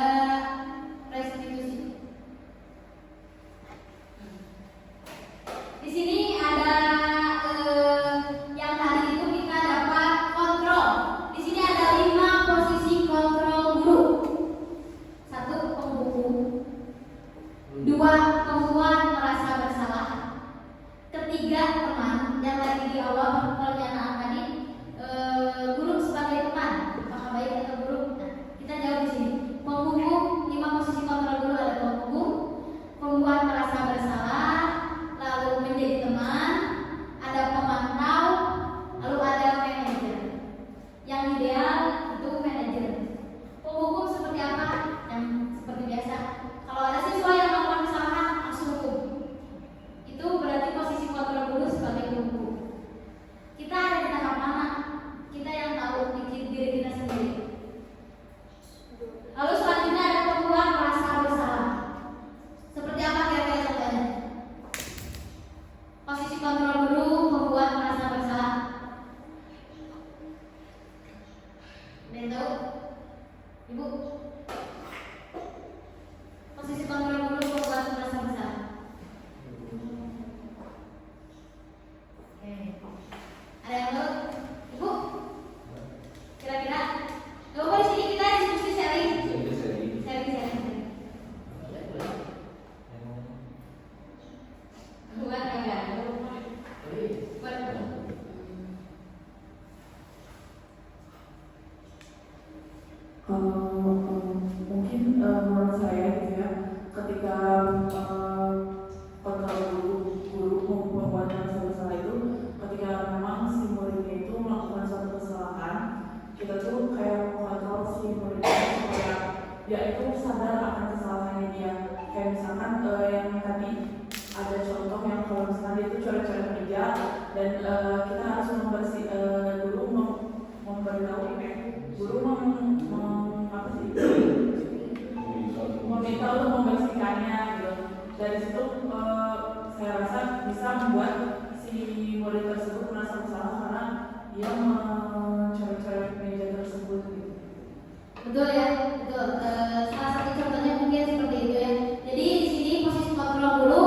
restitusi. Di sini ada yang tadi itu kita dapat kontrol. Di sini ada 5 posisi kontrol guru. 1, pembuku. 2, pembuat merasa bersalah. 3, teman. Yang tadi di awal pernyataan tadi, guru sebagai teman, apakah baik atau buruk? Nah, kita jawab di sini. Pembuku, 5 posisi kontrol guru ada pembuku, pembuat merasa bersalah, lalu menjadi teman, ada pemantau, lalu ada manajer. Yang ideal itu manajer. Pembuku seperti apa? Yang seperti biasa. Kalau ada siswa yang melakukan kesalahan, langsung hukum. Itu berarti posisi kontrol guru sebagai pembuku. Kita ada di tahap mana? Kita yang tahu diri kita sendiri. Lalu selanjutnya ada pembuat merasa bersalah. Seperti apa kira-kira contohnya? Posisi kontrol guru membuat merasa bersalah. Ada yang tahu? Ibu? Posisi kontrol guru membuat merasa bersalah. Oke. Ada yang tahu? Ibu? Kira-kira? Coba di sini kita diskusi sharing. Bukan enggak. Mungkin menurut saya gitu ya, ketika kontrol guru membuat merasa bersalah itu, ketika memang si muridnya itu melakukan suatu kesalahan, kita tuh kayak mengontrol si muridnya supaya dia itu sadar akan kesalahannya dia. Kayak misalkan yang tadi ada contoh yang kalau misalnya dia itu coret-coret meja dan kita harus guru memberitahu guru meminta untuk membersihkannya gitu. Dari situ saya rasa bisa membuat si murid tersebut merasa bersalah karena dia mencoret-coret meja tersebut gitu. Betul ya, betul. Salah satu contohnya mungkin seperti itu ya. Jadi di sini posisi kontrol guru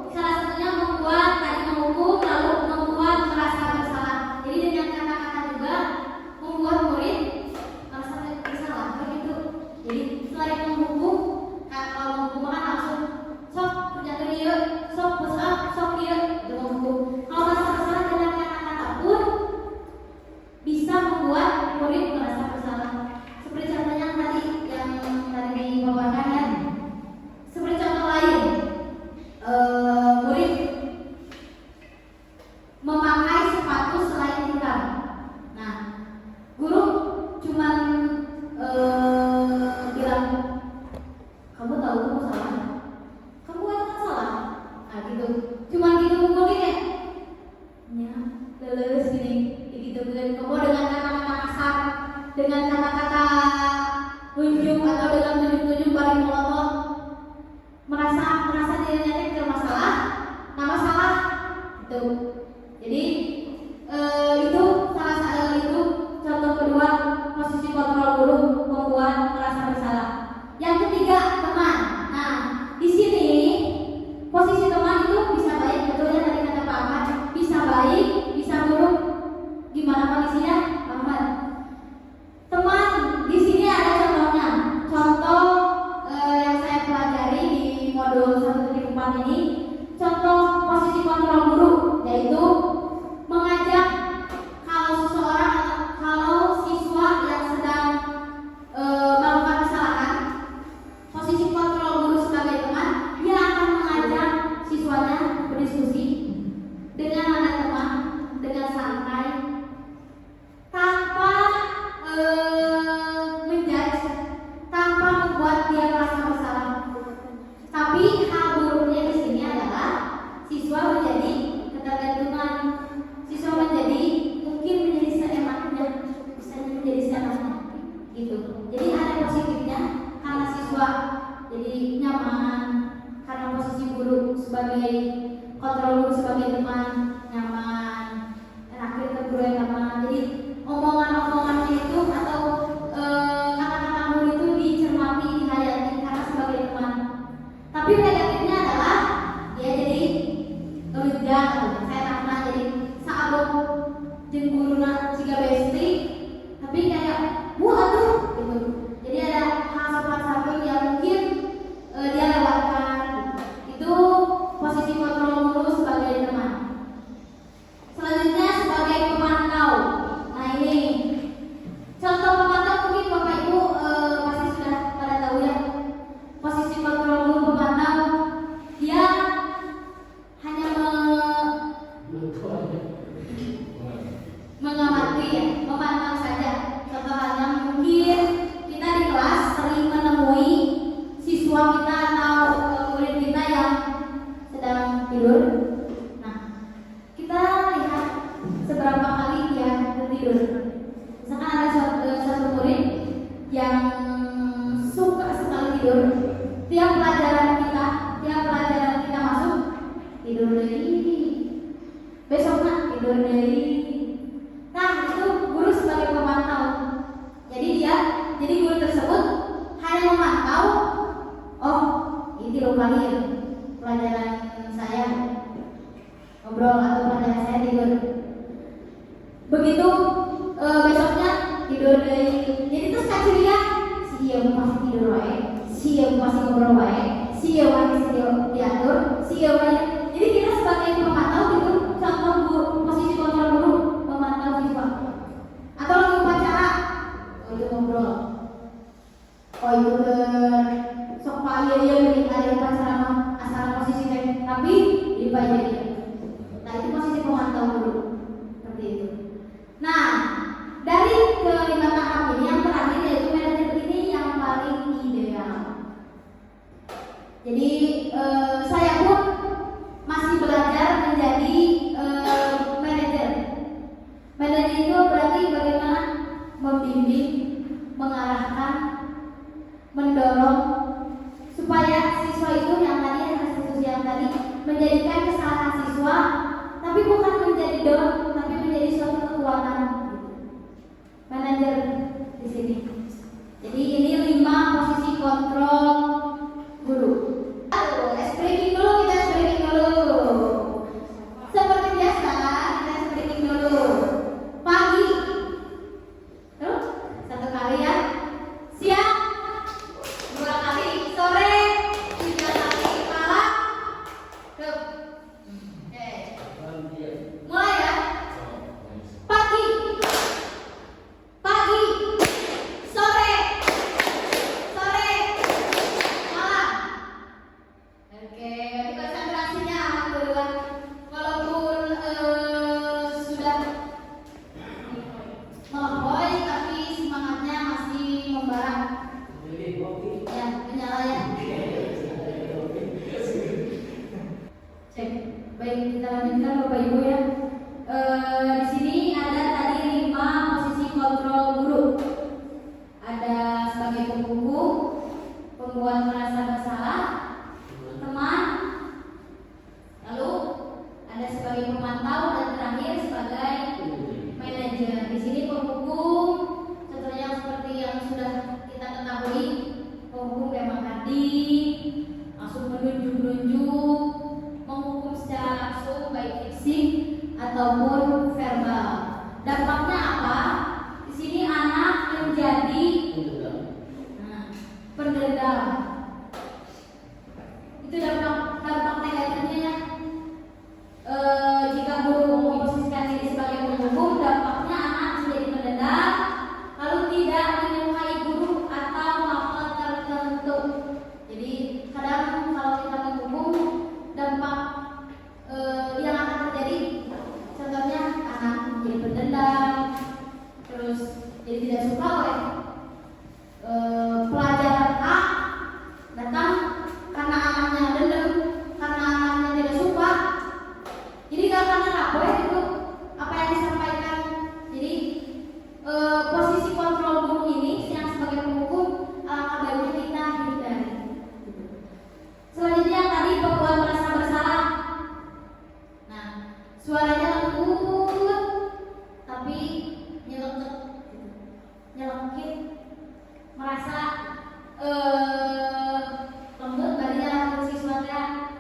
salah satunya membuat tadi menghukum lalu membuat merasa bersalah. Jadi dengan kata-kata juga membuat murid merasa bersalah begitu. Jadi selain menghukum, kalau menghukum kan langsung sok kerja dia, sok push up, sok dia itu menghukum. Kalau merasa bersalah dengan kata-kata pun bisa membuat murid merasa bersalah. Seperti contohnya tadi yang tadi dibawakan kan. Seperti contoh lain, murid memakai sepatu selain hitam. Nah, guru cuman bilang, kamu tahu kamu salah, kamu kan salah. Nah gitu, cuman gitu mukulnya, ya, lulus gini, gitu kamu dengan kata-kata kasar, dengan kata-kata tunjuk atau dengan tunjuk-tunjuk balik melontot, merasa dirinya tidak masalah, nah masalah gitu. Jadi itu itu contoh kedua posisi kontrol guru membuat merasa bersalah. Yang ketiga, teman. Nah di sini posisi teman itu bisa baik, betulnya tadi kata Pak Ahmad, bisa baik, bisa buruk. Gimana kondisinya, Pak Ahmad? sebagai kontrol guru sebagai teman nyaman, terakhir ke guru yang nyaman. Jadi omongan-omongannya itu atau kata-kata guru itu dicermati, dihayati karena sebagai teman. Tapi negatifnya adalah dia jadi kerja, saya tak pernah jadi sahabat jeung guruna jika besti, tapi kayak aduh gitu. Jadi ada hal sopan-santun yang mungkin dia lewatkan gitu. Itu posisi kontrol guru sebagai teman. Selanjutnya sebagai pemantau. Nah ini contoh pemantau mungkin Bapak Ibu pasti sudah pada tahu ya. Posisi kontrol guru pemantau, dia hanya mengamati ya, memantau saja. Contohnya mungkin kita di kelas sering menemui siswa kita atau murid kita yang sedang tidur. Nah, kita lihat seberapa kali dia tertidur. Misalkan ada satu murid yang suka sekali tidur. Tiap pelajaran kita masuk tidur dari besoknya tidur dari. Nah, itu guru sebagai pemantau. Jadi guru tersebut hanya memantau. Oh, ini tidur kali ya pelajaran saya ngobrol atau pelajaran saya tidur. Begitu besoknya tidur dari. Jadi terus kaciria si dia masih tidur wae, si dia masih ngobrol wae, si dia masih diatur, si dia masih. Jadi kita sebagai pemantau itu contoh guru, posisi kontrol guru memantau siswa. Atau lagi upacara, oh itu ngobrol, oh itu sok payah ya nih ada upacara mah asal posisi teh, tapi dibayar. Nah itu posisi pemantau guru seperti itu. Nah dari kelima tahap ini yang terakhir yaitu manajer ini yang paling ideal. Jadi saya pun masih belajar menjadi manajer. Manajer itu berarti bagaimana membimbing, mengarahkan, mendorong supaya siswa itu yang tadi menjadikan kesalahan siswa, tapi bukan menjadi down, tapi menjadi suatu kekuatan. Manajer di sini. Jadi ini 5 posisi kontrol guru. Breaking dulu, kita breaking dulu. Seperti biasa, kita breaking dulu. Pagi, terus 1 kali ya. Siang 2 kali, sore 3 kali, malam. Oke. Mulai ya. Pagi, sore, malam. Oke, berarti konsentrasinya alhamdulillah walaupun sudah melampaui tapi semangatnya masih membara. Ya, menyala ya. Cek. Baik, kita lanjutkan Bapak Ibu ya. Di sini ada tadi 5 posisi kontrol guru. Ada sebagai pembuku, pembuat merasa bersalah, teman, lalu ada sebagai pemantau dan terakhir sebagai manajer. Di sini penghukum, contohnya seperti yang sudah kita ketahui, penghukum memang tadi langsung menunjuk, menghukum secara langsung baik fisik ataupun verbal. Dampaknya apa? Di sini anak menjadi pendendam. Itu dampak negatifnya ya. Jika guru memposisikan diri sebagai penghukum, dampaknya anak menjadi pendendam, lalu tidak menyukai guru atau mapel tertentu. Jadi kadang kalau kita menghukum, dampak yang akan terjadi, contohnya anak menjadi pendendam, terus jadi tidak suka oleh pelajaran A, datang karena anaknya dendam, karena anaknya tidak suka. Jadi gak karena apa itu apa yang disampaikan. Jadi posisi kontrol guru ini yang sebagai penghukum alangkah baiknya kita hindari. Selanjutnya tadi pembuat merasa bersalah. nyelekit, merasa lembut badannya siswa teh.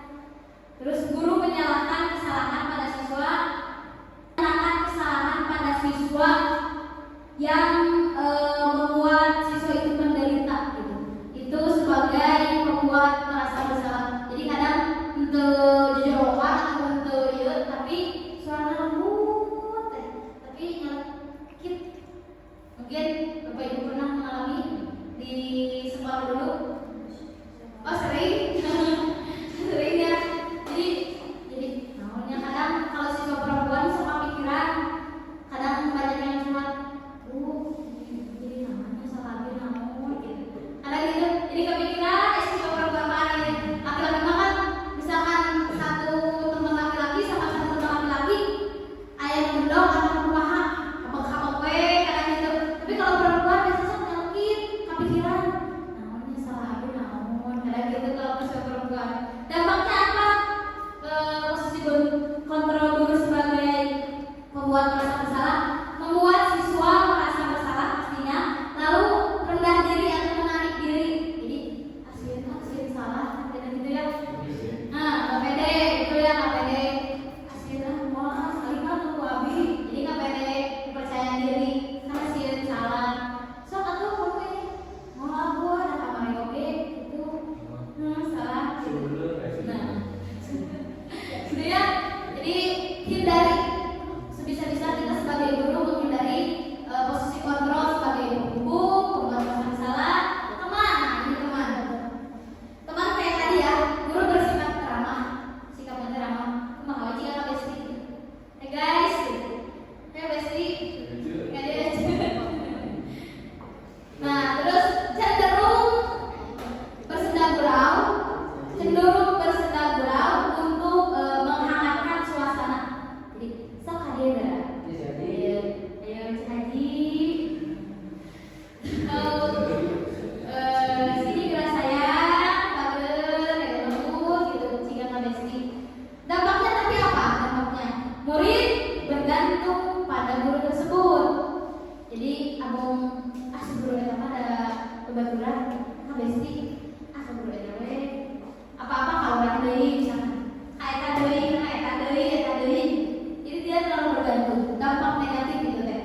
Terus guru menyalahkan kesalahan pada siswa, yang membuat siswa itu menderita gitu. Itu sebagai membuat merasa bersalah. Jadi kadang untuk jujur atau untuk ieu tapi suara lembut tapi nyelekit. Mungkin Bapak Ibu pernah mengalami di sekolah dulu. Oh sering. Sering ya. Jadi namanya kadang kalau siswa perempuan sama pikiran kadang banyak yang cuma jadi namanya salah dia namun gitu. Ada gitu. Jadi kepikiran siswa perempuan mana laki-laki kan misalkan satu teman laki-laki sama satu teman laki-laki ayah yang berdua atau kumaha apa we kadang gitu. Tapi kalau perempuan biasanya nyelekit kepikiran namanya salah dia namun kadang gitu kalau siswa perempuan. Dampaknya apa? Posisi kontrol guru sebagai pembuat merasa bersalah, membuat siswa merasa bersalah pastinya, lalu rendah diri atau menarik diri. Jadi asli salah, gitu ya. Nah, nggak pede, gitu ya, nggak pede. Aslinya mau sekali kan aku abi, jadi nggak pede, percaya diri, karena asli salah. So atau oke, mau aku ada kamar oke, itu salah. Nah, gitu ya. Jadi hindari sebisa-bisa kita sebagai guru menghindari posisi kontrol sebagai hukum, pembuat merasa salah. Teman kayak tadi ya, guru bersikap ramah, sikapnya ramah. Kemana jika kak Besti? Hey guys, hey Besti, nggak ada. Nah terus cenderung bersenda gurau untuk menghangatkan suasana. Jadi sok hadir dah. Ayo haji. Sini gerak saya, pager, lembut gitu jika Kak Besti. Dampaknya tapi apa? Dampaknya murid bergantung pada guru tersebut. Jadi abang guru eta mah ada kebetulan Kak Besti guru eta we apa-apa kalau orang deui misalkan eta deui. Jadi dia terlalu bergantung. Dampak negatif gitu teh.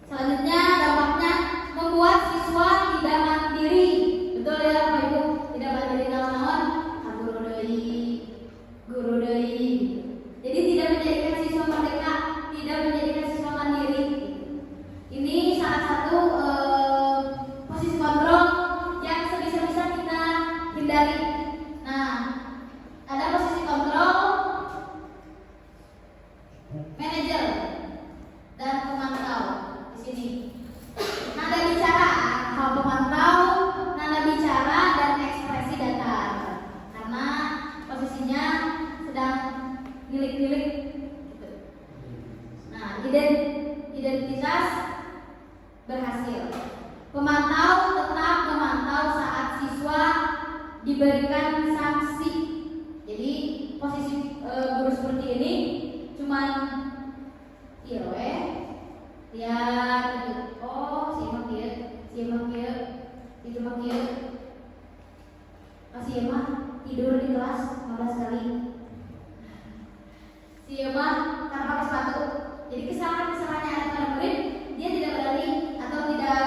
Selanjutnya dampaknya membuat siswa tidak mandiri. Betul ya Bapak Ibu? Tidak mandiri naon? Guru deui. Jadi tidak menjadikan siswa merdeka, tidak menjadikan siswa mandiri. Ini salah satu posisi kontrol yang sebisa-bisa kita hindari. Nah, ada posisi kontrol manajer dan pemantau di sini. Nada bicara, kalau pemantau, nada bicara dan ekspresi datar. Karena posisinya sedang milik-milik gitu. Nah, identitas berhasil. Pemantau tetap memantau saat siswa diberikan sanksi. Jadi posisi guru seperti ini cuman lihat gitu. Oh, si emang kieu. Si emang tidur di kelas 15 kali. Si emang tanpa pakai sepatu. Jadi kesalahan-kesalahannya ada pada murid, dia tidak berani atau tidak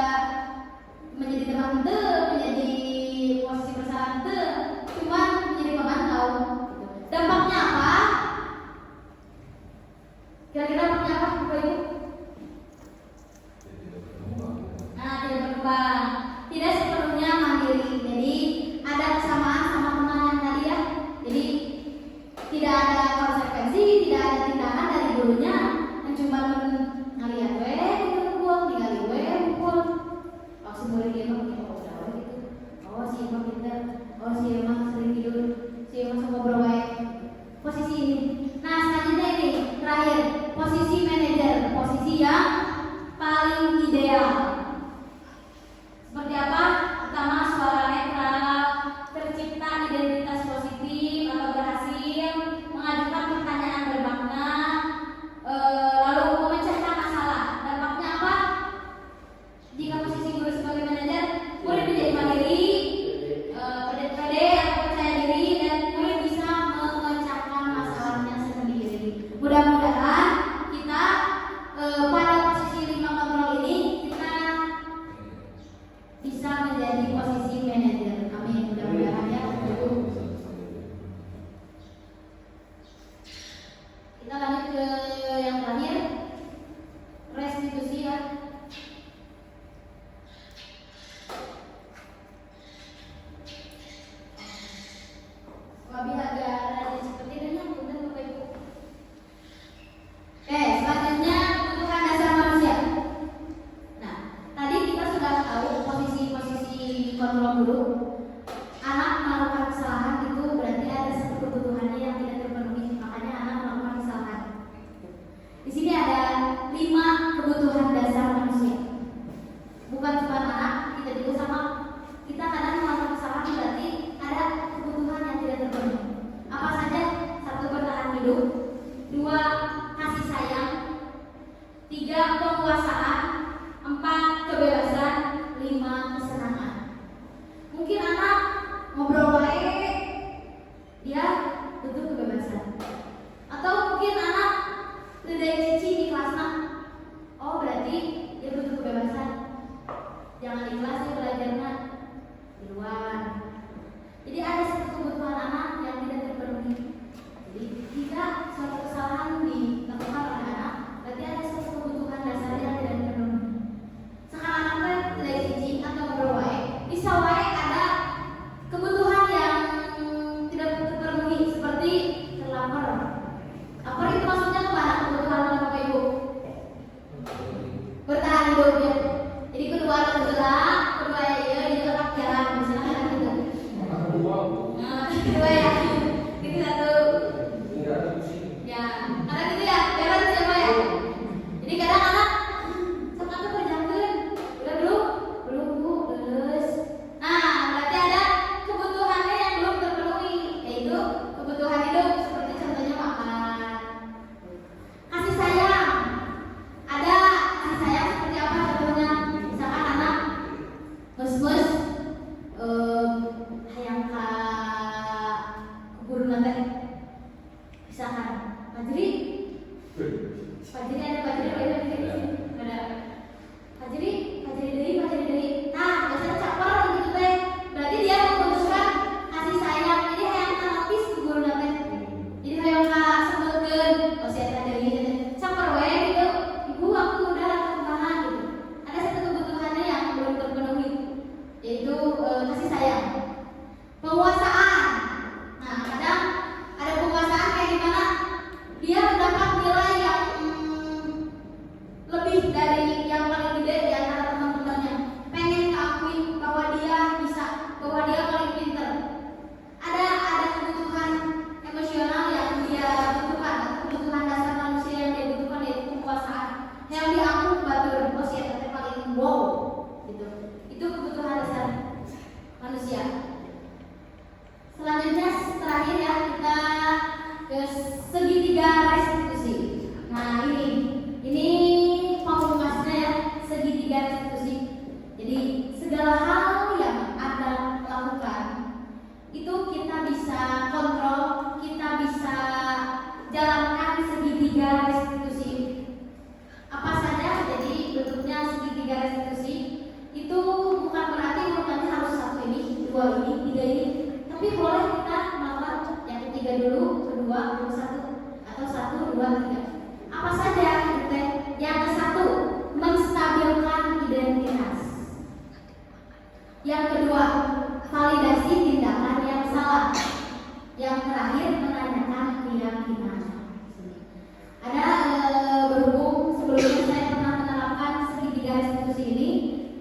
menjadi teman menjadi posisi bersalah cuma menjadi pemantau. Dampaknya apa? Kira-kira dampaknya apa, Bapak Ibu? Nah, tidak berkembang, tidak sepenuhnya mandiri. Jadi ada kesamaan sama teman yang tadi ya. Jadi tidak ada konsekuensi, tidak ada tindakan dari gurunya yang cuma ngelihat ningali pukul. Oh si murid dia mah punya udah gitu. Oh si emang pintar. Oh si emang sering tidur. Si emang suka berbaik. Posisi ini. Nah selanjutnya ini terakhir posisi manajer, posisi yang paling ideal. Seperti apa? Pertama suara netral, tercipta identitas positif atau berhasil mengajukan pertanyaan bermakna, lalu memecahkan masalah. Dampaknya apa? Jika 21 atau 1, 2, 3. Apa saja gitu teh? Yang ke-1, menstabilkan identitas. Yang kedua, validasi tindakan yang salah. Yang terakhir, menanyakan keyakinan. Ada berhubung sebelumnya saya pernah menerapkan segitiga restitusi ini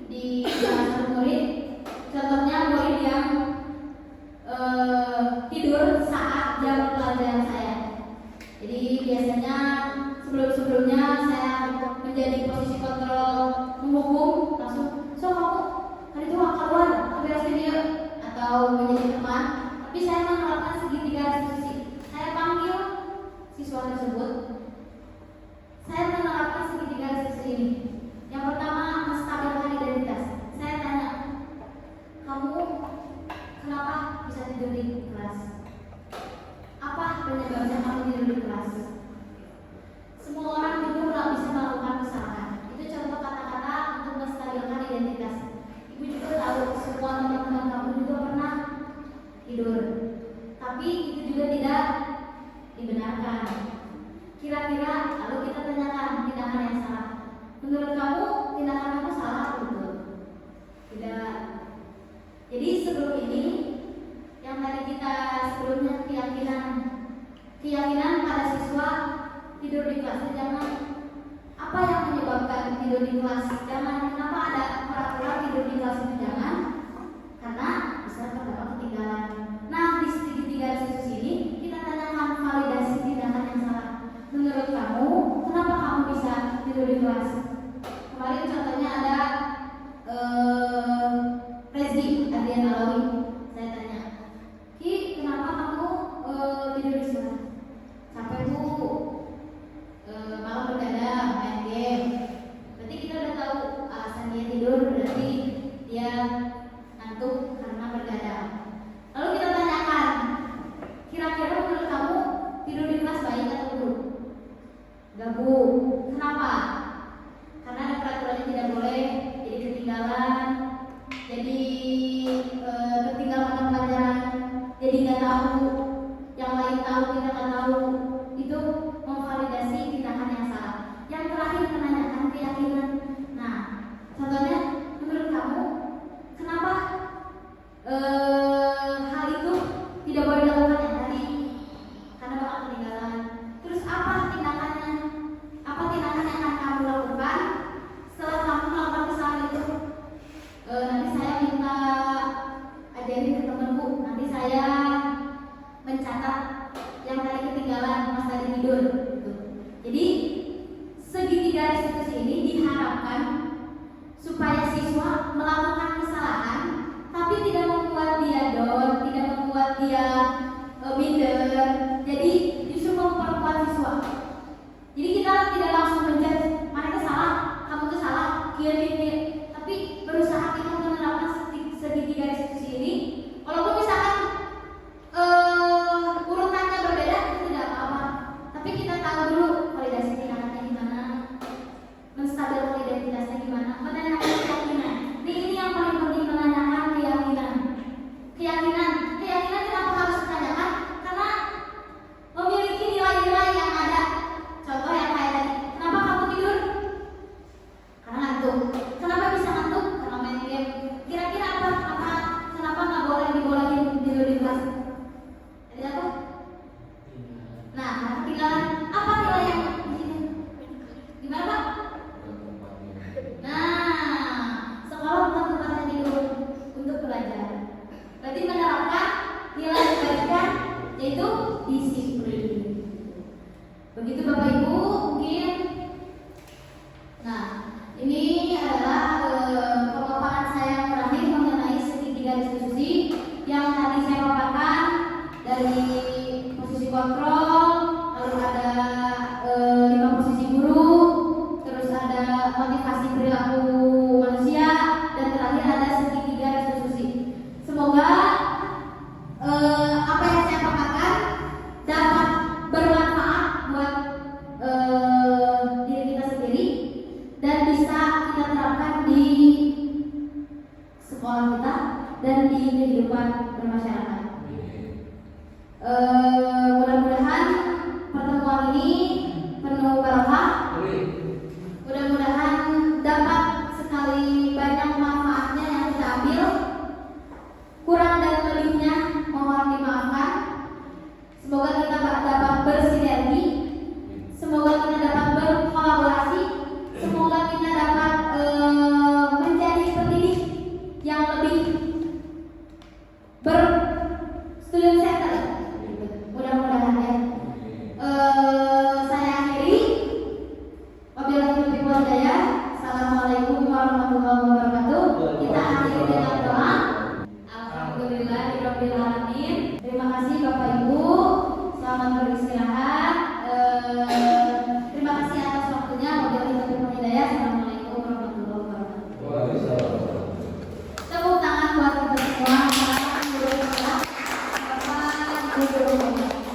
di salah satu murid. Contohnya murid yang tidur saat jam pelajaran saya. Jadi biasanya sebelumnya saya menjadi posisi kontrol menghukum langsung, so kamu hari itu keluar beres video atau menjadi teman. Tapi saya menerapkan segitiga restitusi. Saya panggil siswa tersebut. Saya menerapkan segitiga restitusi ini. Yang pertama, menstabilkan identitas. Saya tanya, kamu kenapa bisa tidur di kelas? Apa penyebabnya kamu tidur di kelas? Semua orang tidur nggak bisa melakukan kesalahan. Itu contoh kata-kata untuk menstabilkan identitas. Ibu juga tahu semua teman-teman kamu juga pernah tidur, tapi itu juga tidak dibenarkan. Kira-kira lalu kita tanyakan tindakan yang salah. Menurut kamu tindakan kamu salah atau betul? Tidak. Jadi sebelum ini yang tadi kita sebelumnya keyakinan pada siswa tidur di kelas. Jangan apa yang menyebabkan tidur di kelas. Jangan kenapa ada peraturan tidur di kelas itu jangan, karena bisa terdapat ketinggalan. Nah di segitiga restitusi ini kita tanyakan validasi tindakan yang salah. Menurut kamu kenapa kamu bisa tidur di kelas? Kemarin contohnya ada Rezki Adrian Alawi. Saya tanya, Ki, kenapa kamu tidur di sana? Capek bu, malam bergadang, main game. Berarti kita udah tahu alasan dia tidur, berarti dia ngantuk karena bergadang. Lalu kita tanyakan, kira-kira menurut kamu tidur di kelas baik atau buruk? Gak bu, kenapa? Karena ada peraturannya tidak boleh, jadi ketinggalan, jadi ketinggalan pelajaran, jadi nggak tahu, yang lain tahu kita nggak tahu. Itu memvalidasi tindakan yang salah. Yang terakhir menanyakan keyakinan. Nah, contohnya menurut kamu kenapa hal itu tidak boleh dilakukan yang tadi? Karena bakal ketinggalan. Terus apa tindakannya? Apa tindakan yang akan kamu lakukan setelah kamu melakukan kesalahan itu? Nanti saya minta ajarin ke temanku. Nanti saya mencatat yang tadi ketinggalan, mas tadi tidur. Gitu. Jadi segitiga restitusi ini diharapkan supaya siswa melakukan kesalahan, tapi tidak membuat dia down, tidak membuat dia minder. Jadi justru memperkuat siswa. Jadi kita tidak langsung menjudge mana itu salah, kamu itu salah, kiri. Tapi berusaha kita menerapkan segitiga restitusi ini. Walaupun misalkan urutannya berbeda, itu tidak apa-apa. Tapi kita tahu dulu validasi tindakannya gimana, menstabilkan identitasnya gimana, menanyakan keyakinan. Ini yang paling penting, menanyakan keyakinan. Keyakinan kenapa harus ditanyakan? Karena memiliki nilai-nilai yang ada. Contoh yang kayak tadi, kenapa kamu tidur? Karena ngantuk. Kenapa bisa ngantuk? Karena main game. Kira-kira apa? Kenapa nggak boleh dibolehin tidur di kelas? Jadi apa? Nah, ketinggalan. Apa nilai yang di sini? Gimana Pak? Nah, sekolah bukan tempatnya tidur untuk belajar. Berarti menerapkan nilai kebaikan, yaitu disiplin. Begitu Bapak Ibu mungkin. Nah, ini adalah pemaparan saya yang terakhir mengenai segitiga restitusi yang tadi saya paparkan dari posisi kontrol, lalu ada 5 posisi guru, terus ada motivasi perilaku manusia, dan terakhir ada segitiga restitusi. Semoga apa yang saya paparkan dapat bermanfaat buat diri kita sendiri dan bisa kita terapkan di sekolah kita dan di kehidupan bermasyarakat. Mudah-mudahan Wabarakatuh.